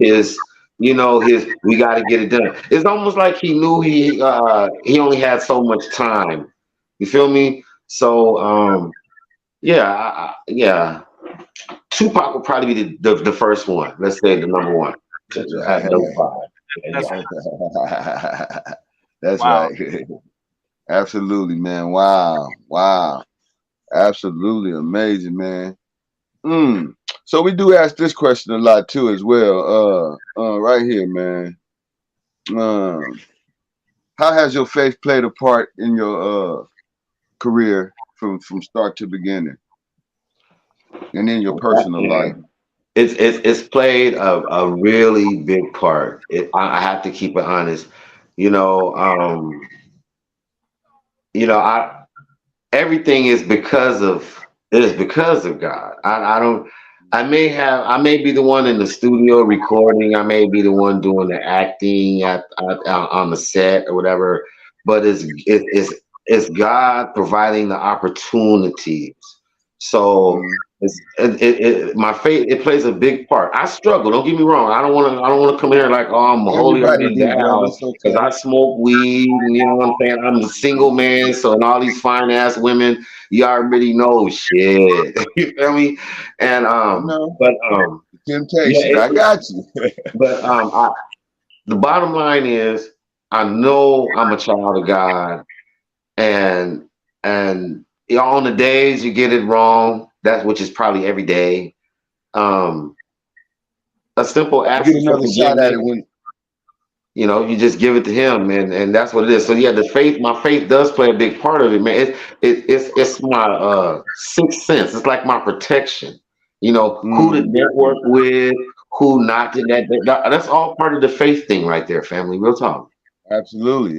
his we got to get it done. It's almost like he knew he only had so much time. You feel me? So Tupac would probably be the first one. Let's say the number one. That's right. Absolutely, man. Wow. Absolutely amazing, man. So we do ask this question a lot too, as well. Right here, man. How has your faith played a part in your career from start to beginning, and in your personal life? It's played a really big part. I have to keep it honest. Everything is because of God. I may be the one in the studio recording. I may be the one doing the acting on the set or whatever. But it's God providing the opportunities. So my faith, it plays a big part. I struggle. Don't get me wrong. I don't want to come here like, oh, I'm holy because I smoke weed. And you know what I'm saying? I'm a single man. So and all these fine ass women, you already know shit. You feel me? And temptation. I got you. But the bottom line is, I know I'm a child of God, and on the days you get it wrong, which is probably every day. A simple act. Get another shot at it when you just give it to Him, and that's what it is. So yeah, my faith does play a big part of it, man. It's my sixth sense. It's like my protection. Who to network with, who not to network. That's all part of the faith thing, right there, family. Real talk. Absolutely.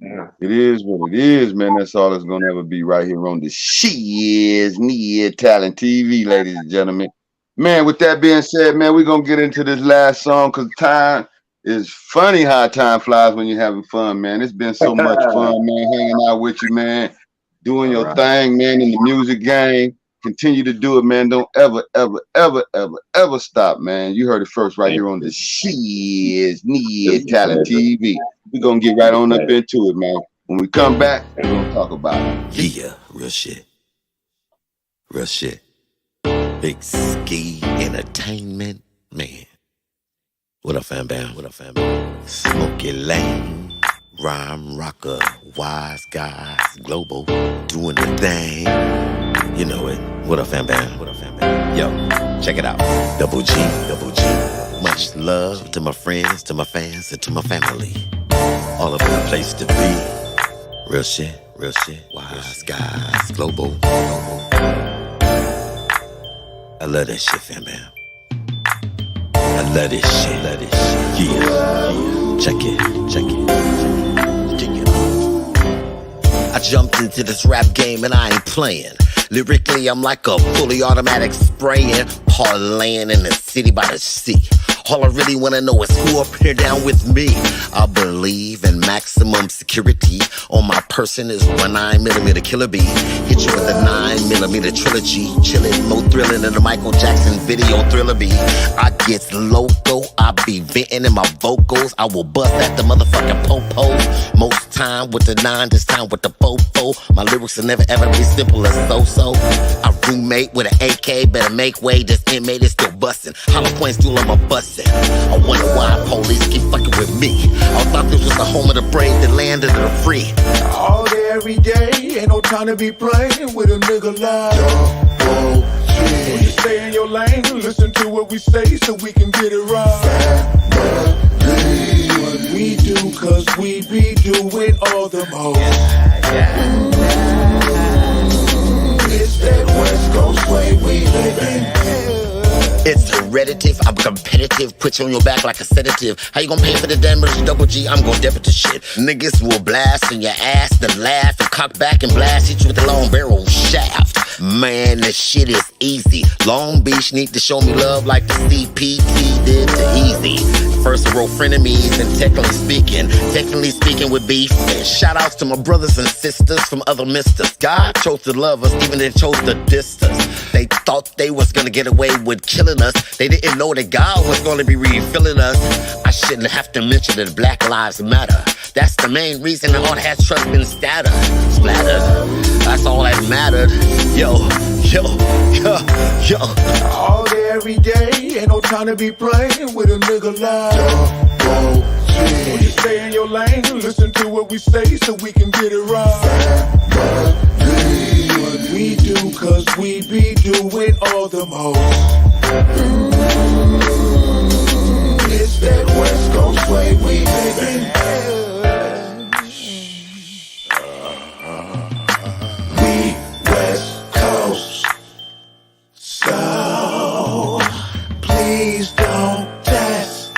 Yeah. It is what it is, man. That's all it's gonna ever be right here on the Shiz-Nit Talent TV, ladies and gentlemen. Man, with that being said, man, we're gonna get into this last song because time is funny how time flies when you're having fun, man. It's been so much fun, man, hanging out with you, man, doing your thing, man, in the music game. Continue to do it, man. Don't ever stop, man. You heard it first right here on the Shiz-Nit Talent TV. We're going to get right on up into it, man. When we come back, we're going to talk about it. Yeah, real shit. Real shit. Big Ski Entertainment, man. What up, fam bam? What up, fam bam? Smokey Lane, Rhyme Rocker, Wise Guys, Global, doing the thing. You know it. What up, fam bam? What up, fam bam? Yo, check it out. Double G, Double G. Much love to my friends, to my fans, and to my family. All of the place to be. Real shit, Wise Guys, Global. I love that shit, fam bam. I love this shit, yeah. Check it. I jumped into this rap game and I ain't playing. Lyrically, I'm like a fully automatic spraying, parlaying in the city by the sea. All I really wanna know is who up here down with me. I believe in maximum security. On my person is 9mm killer bee. Hit you with a 9mm trilogy. Chillin', more thrilling than the Michael Jackson video Thriller bee. I get loco, I be venting in my vocals. I will bust at the motherfucking popos. Most time with the 9, this time with the fofo. My lyrics will never ever be simple as so. I roommate with an AK, better make way. This inmate is still bustin'. Hollow points still on my bustin'. I wonder why police keep fucking with me. I thought this was the home of the brave, the land of the free. All day, every day, ain't no time to be playing with a nigga like Double G. When you stay in your lane, listen to what we say so we can get it right. Family. What we do, cause we be doing all the most. It's that West Coast way we living. It's hereditative, I'm competitive, put you on your back like a sedative. How you gonna pay for the damage? Double G, I'm gonna debit the shit. Niggas will blast in your ass, then laugh and cock back and blast, hit you with a long barrel shaft. Man, this shit is easy. Long Beach need to show me love like the CPT did to Easy. First row frenemies and technically speaking with beef. And shout outs to my brothers and sisters from other misters. God chose to love us, even they chose to diss us. They thought they was gonna get away with killing us. They didn't know that God was gonna be refilling us. I shouldn't have to mention that Black Lives Matter. That's the main reason all that trust been splattered. That's all that mattered. Yo. All day, every day, ain't no time to be playing with a nigga like Double G. When you stay in your lane, listen to what we say so we can get it right. Family. What we do, cause we be doing all the most. It's that West Coast way we living. We West Coast. So please don't test.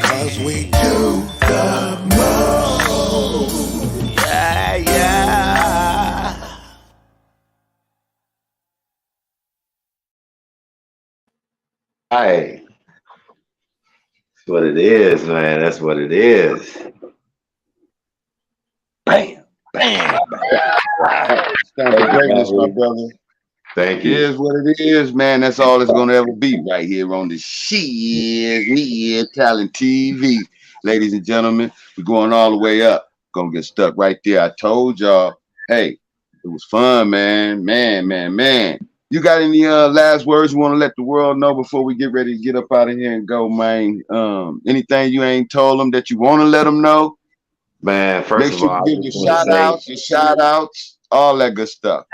Cause we do the most. Yeah. Hey, that's what it is, man. That's what it is. Bam. Stand for greatness, my brother. Thank you. It is what it is, man. That's all it's gonna ever be right here on the Shiz-Nit Talent TV. Ladies and gentlemen, we're going all the way up. Gonna get stuck right there. I told y'all, hey, it was fun, man. Man. You got any last words you want to let the world know before we get ready to get up out of here and go, man? Anything you ain't told them that you want to let them know? Man, first of all, give your shout outs, all that good stuff.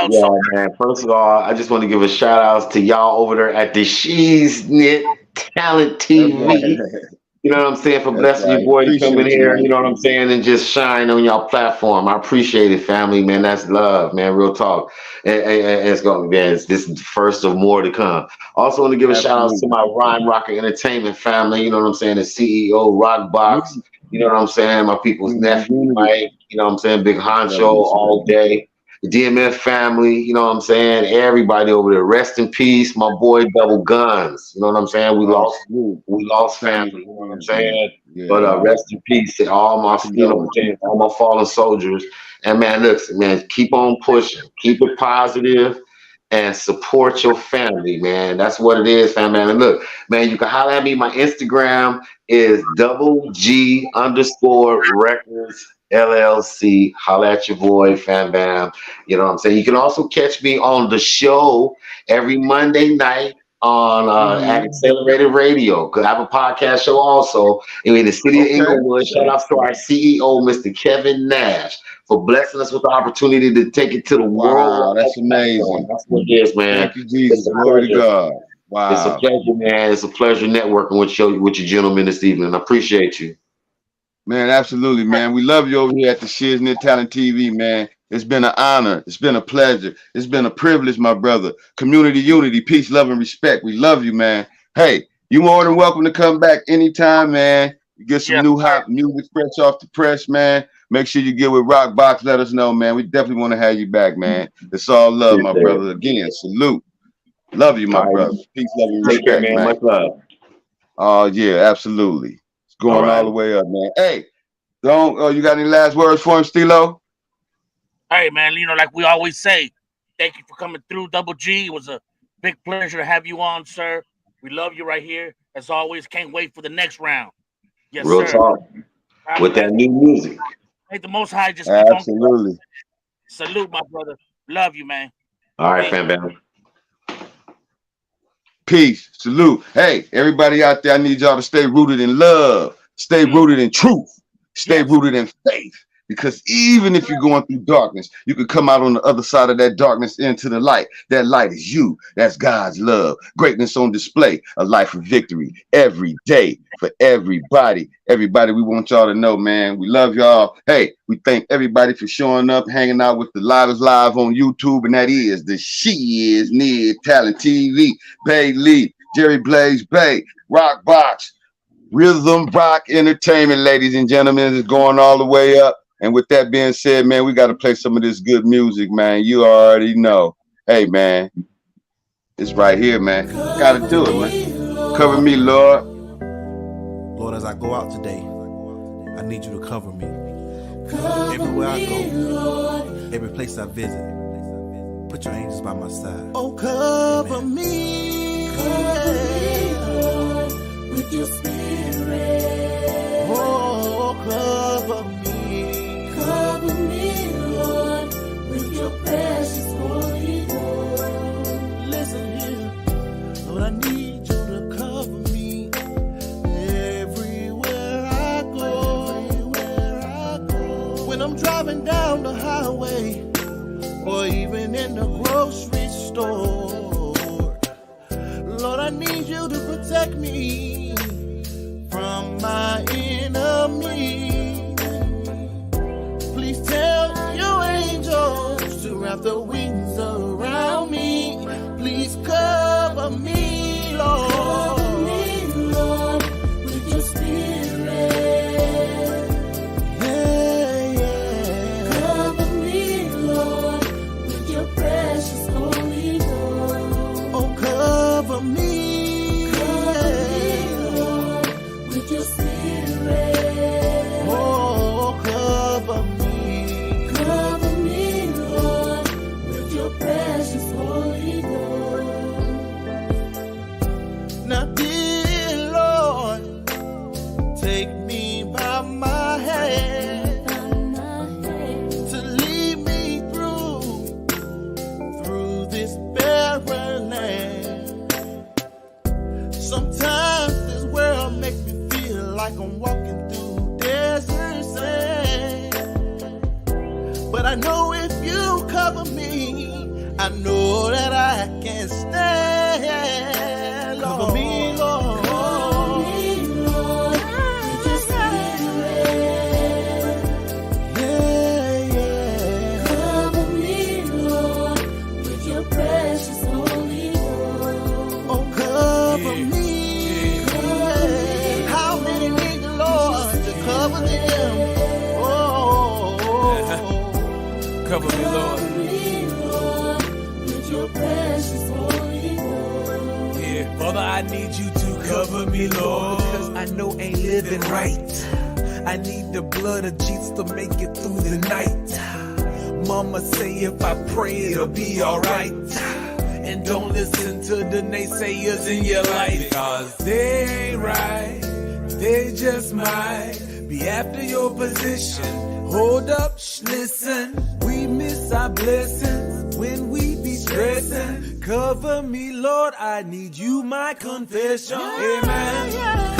Yeah, man. First of all, I just want to give a shout out to y'all over there at the Shiz-Nit Talent TV. You know what I'm saying? For blessing your boy to come in here, you know what I'm saying, and just shine on y'all platform. I appreciate it, family, man. That's love, man. Real talk. And it's gonna be, man, this is the first of more to come. Also want to give a shout out to my Rhyme Rocker Entertainment family, you know what I'm saying, the CEO, Rockbox, you know what I'm saying, my people's nephew, Mike, you know what I'm saying, Big Honcho all day. The DMF family, you know what I'm saying? Everybody over there. Rest in peace, my boy Double Guns. You know what I'm saying? We lost family, you know what I'm saying? Yeah. But rest in peace to all my, you know, all my fallen soldiers. And man, look, man, keep on pushing, keep it positive, and support your family, man. That's what it is, fam, man. And look, man, you can holler at me. My Instagram is Double G _ Records LLC. Holla at your boy, Fam Bam. You know what I'm saying? You can also catch me on the show every Monday night on at Accelerated Radio. Because I have a podcast show also in the city of Inglewood. Shout out to our CEO, Mr. Kevin Nash, for blessing us with the opportunity to take it to the world. Wow, that's amazing. That's what it is, man. Thank you, Jesus. Glory to God. Wow. It's a pleasure, man. It's a pleasure networking with you gentlemen this evening. I appreciate you. Man, absolutely, man. We love you over here at the Shiz-Nit Talent TV, man. It's been an honor. It's been a pleasure. It's been a privilege, my brother. Community unity, peace, love, and respect. We love you, man. Hey, you're more than welcome to come back anytime, man. You get some new hot music fresh off the press, man. Make sure you get with Rock Box. Let us know, man. We definitely want to have you back, man. It's all love, my brother. Again, salute. Love you, my brother. Peace, love, and respect, Take care, man. Much love. Oh, yeah, absolutely. It's going all the way up, man. Hey, you got any last words for him, Stilo? Hey, man, you know, like we always say, thank you for coming through, Double G. It was a big pleasure to have you on, sir. We love you right here. As always, can't wait for the next round. Yes, Real sir. talk. With that new music. Hey, the Most High just absolutely. Salute, my brother. Love you, man. All right, Fam Bam. Peace. Salute. Hey, everybody out there, I need y'all to stay rooted in love, stay rooted in truth, stay rooted in faith. Because even if you're going through darkness, you can come out on the other side of that darkness into the light. That light is you. That's God's love. Greatness on display. A life of victory every day for everybody. Everybody, we want y'all to know, man, we love y'all. Hey, we thank everybody for showing up, hanging out with the Live is Live on YouTube. And that is the Shiz-Nit Talent TV. Bay Lee, Jerry Blaze Bay, Rock Box, Rhythm Rock Entertainment, ladies and gentlemen, is going all the way up. And with that being said, man, we got to play some of this good music, man. You already know. Hey, man, it's right here, man. Got to do it, man. Cover me, Lord. Lord, as I go out today, I need you to cover me. Everywhere I go, every place I visit, put your angels by my side. Oh, cover me, Lord, with your spirit. Oh, cover me. Cover me, Lord, with your precious holy word. Listen here, Lord, I need you to cover me everywhere I go. Everywhere I go. When I'm driving down the highway, or even in the grocery store, Lord, I need you to protect me from my enemies. Please tell your angels to wrap their wings around me. Please cover me, Lord. Cover me, Lord, with your spirit. Yeah, yeah. Cover me, Lord, with your precious holy word. Oh, cover me. Cover me, Lord, with your spirit. Oh, cover me. Cover me, Lord, with your precious holy word. Now, dear Lord, take me by my hand to lead me through this barren land. Sometimes this world makes me feel like I'm walking through desert sand. But I know if you cover me, I know that I can stand. Lord. Cover me, Lord. Cover me, Lord, with your spirit. Yeah, yeah. Cover me, Lord, with your precious holy word. Oh, cover me. Cover me. How many need the Lord to cover them? Oh, cover me, Lord. With your precious holy word. Yeah, Father, I need you to cover me, Lord, because I know ain't living right. I need the blood of Jesus to make it through the night. Mama say if I pray it'll be alright. And don't listen to the naysayers in your life, because they ain't right. They just might be after your position. Hold up, listen. We miss our blessings when we be stressing. Cover me, Lord, I need you, my confession. Amen.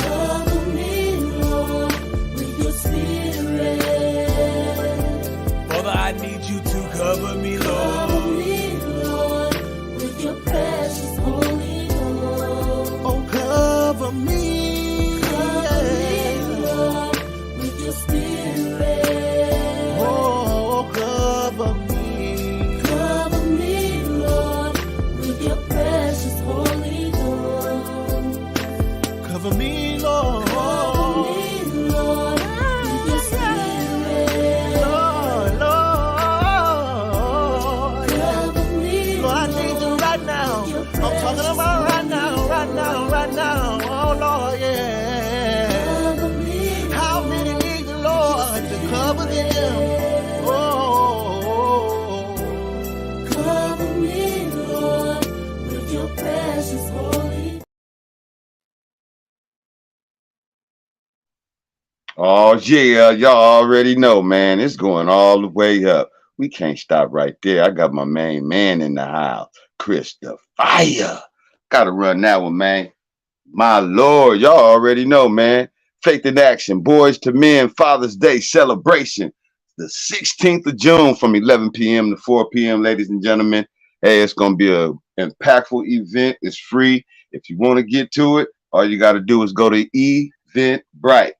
Cover me, Lord, with your spirit. Father, I need you to cover me, Lord. Cover me, Lord, with your precious holy Lord. Oh, cover me. Cover me, Lord, with your spirit. Oh, cover me. Cover me, Lord, with your precious holy Lord. Cover me, Lord. Cover me, Lord, with your spirit. Lord, Lord. Cover me, Lord, I need you right now. I'm talking about right now, right now, right now. Oh, Lord, yeah. Cover me, How many need the Lord to cover them? Oh, cover me, Lord, with your precious holy. Oh yeah, y'all already know, man. It's going all the way up. We can't stop right there. I got my main man in the house, Chris the Fire. Gotta run that one, man. My Lord, y'all already know, man. Faith in Action, Boys to Men Father's Day celebration, the 16th of June from 11 p.m. to 4 p.m., ladies and gentlemen. Hey, it's gonna be a impactful event. It's free. If you want to get to it, all you got to do is go to Eventbrite.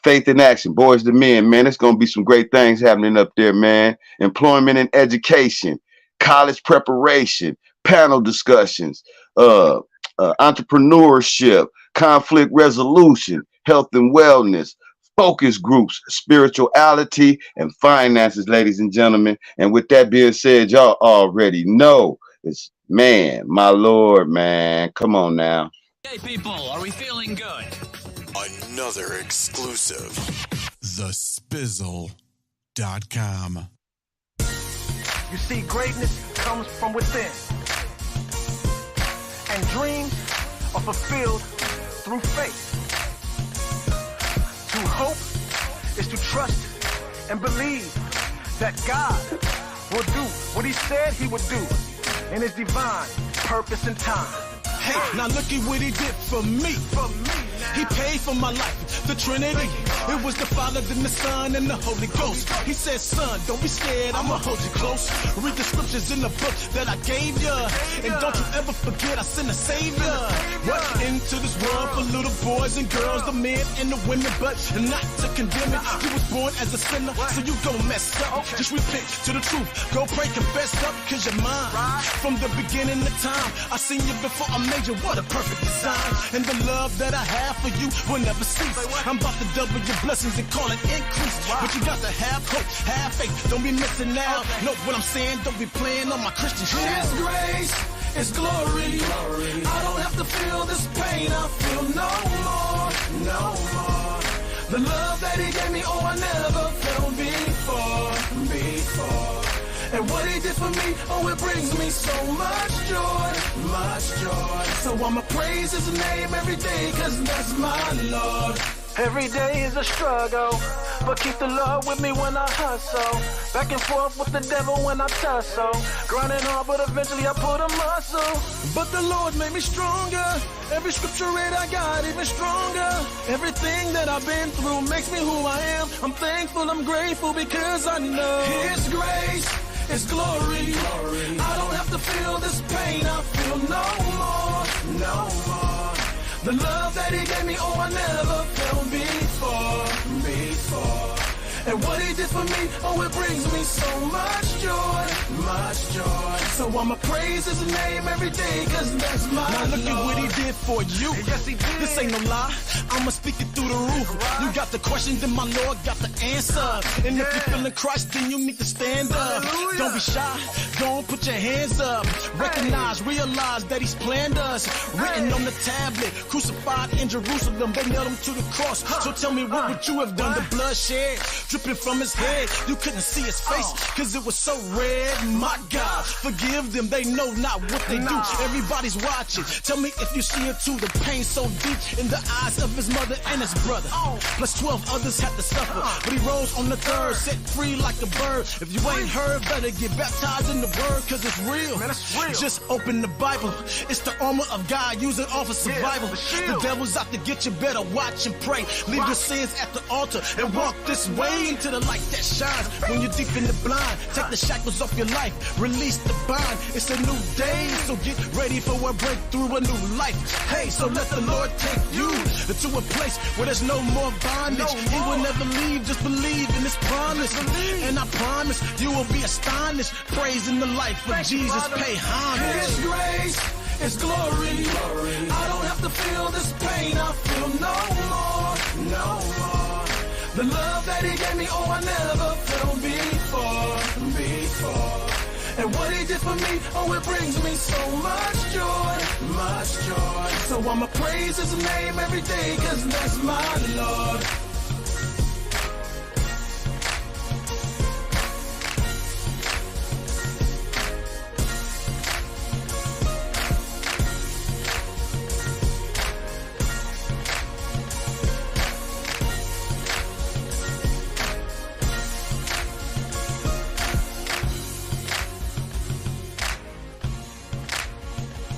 Faith in Action, Boys to Men, man. It's going to be some great things happening up there, man. Employment and education, college preparation, panel discussions, entrepreneurship, conflict resolution, health and wellness, focus groups, spirituality, and finances, ladies and gentlemen. And with that being said, y'all already know it's, man, my Lord, man. Come on now. Hey, people, are we feeling good? Another exclusive. TheSpizzle.com. You see, greatness comes from within. And dreams are fulfilled through faith. To hope is to trust and believe that God will do what he said he would do in his divine purpose and time. Hey, now look at what he did for me. He paid for my life, the Trinity. It was the Father, then the Son, and the Holy Ghost. He said, son, don't be scared, I'ma hold you close. Read the scriptures in the book that I gave you. And don't you ever forget I sent a Savior. What? Into this world for little boys and girls, the men and the women, but not to condemn it. You was born as a sinner, so you gon' mess up. Just repent to the truth, go pray, confess up, cause you're mine. From the beginning of time, I seen you before I made you, what a perfect design. And the love that I have for you will never cease. I'm about to double your blessings and call it increase. But you got to have hope, have faith, don't be missing out. Know what I'm saying, don't be playing on my Christian shit. His grace is glory. I don't have to feel this pain, I feel no more, no more. The love that he gave me, oh, I never felt before. And what he did for me, oh, it brings me so much joy, much joy. So I'ma praise his name every day, cause that's my Lord. Every day is a struggle, but keep the Lord with me when I hustle. Back and forth with the devil when I tussle. Grinding hard, but eventually I put a muscle. But the Lord made me stronger. Every scripture read I got even stronger. Everything that I've been through makes me who I am. I'm thankful, I'm grateful because I know his grace is glory. I don't have to feel this pain, I feel no more, no more. The love that he gave me, oh, I never felt before. And what he did for me, oh, it brings me so much joy, much joy. So I'ma praise his name every day, cause that's my Now look Lord. at what he did for you. Yes, he did. This ain't no lie, I'ma speak it through the roof. You got the question, then my Lord got the answer. And if you're feeling Christ, then you need to stand up. Don't be shy, don't put your hands up. Recognize, realize that he's planned us. Written on the tablet, crucified in Jerusalem. They nailed him to the cross. So tell me, what would you have done? The bloodshed dripping from his head. You couldn't see his face, cause it was so red. My God, forgive them, they know not what they do. Everybody's watching, tell me if you see it too. The pain so deep in the eyes of his mother and his brother. Plus 12 others had to suffer, but he rose on the third, set free like a bird. If you ain't heard, better get baptized in the word, cause it's real. Man, it's real. Just open the Bible, it's the armor of God, use it all for survival. The devil's out to get you, better watch and pray. Leave your sins at the altar and walk this way into the light that shines. When you're deep in the blind, take the shackles off your life, release the bind. It's a new day, so get ready for a breakthrough, a new life. Hey, so let the Lord take you to a place where there's no more bondage. He will never leave, just believe in his promise. And I promise you will be astonished, praising the life of Jesus, pay homage. His grace, His glory. I don't have to feel this pain, I feel no more. The love that He gave me, oh, I never felt before. And what He did for me, oh, it brings me so much joy. So I'ma praise His name every day, cause that's my Lord.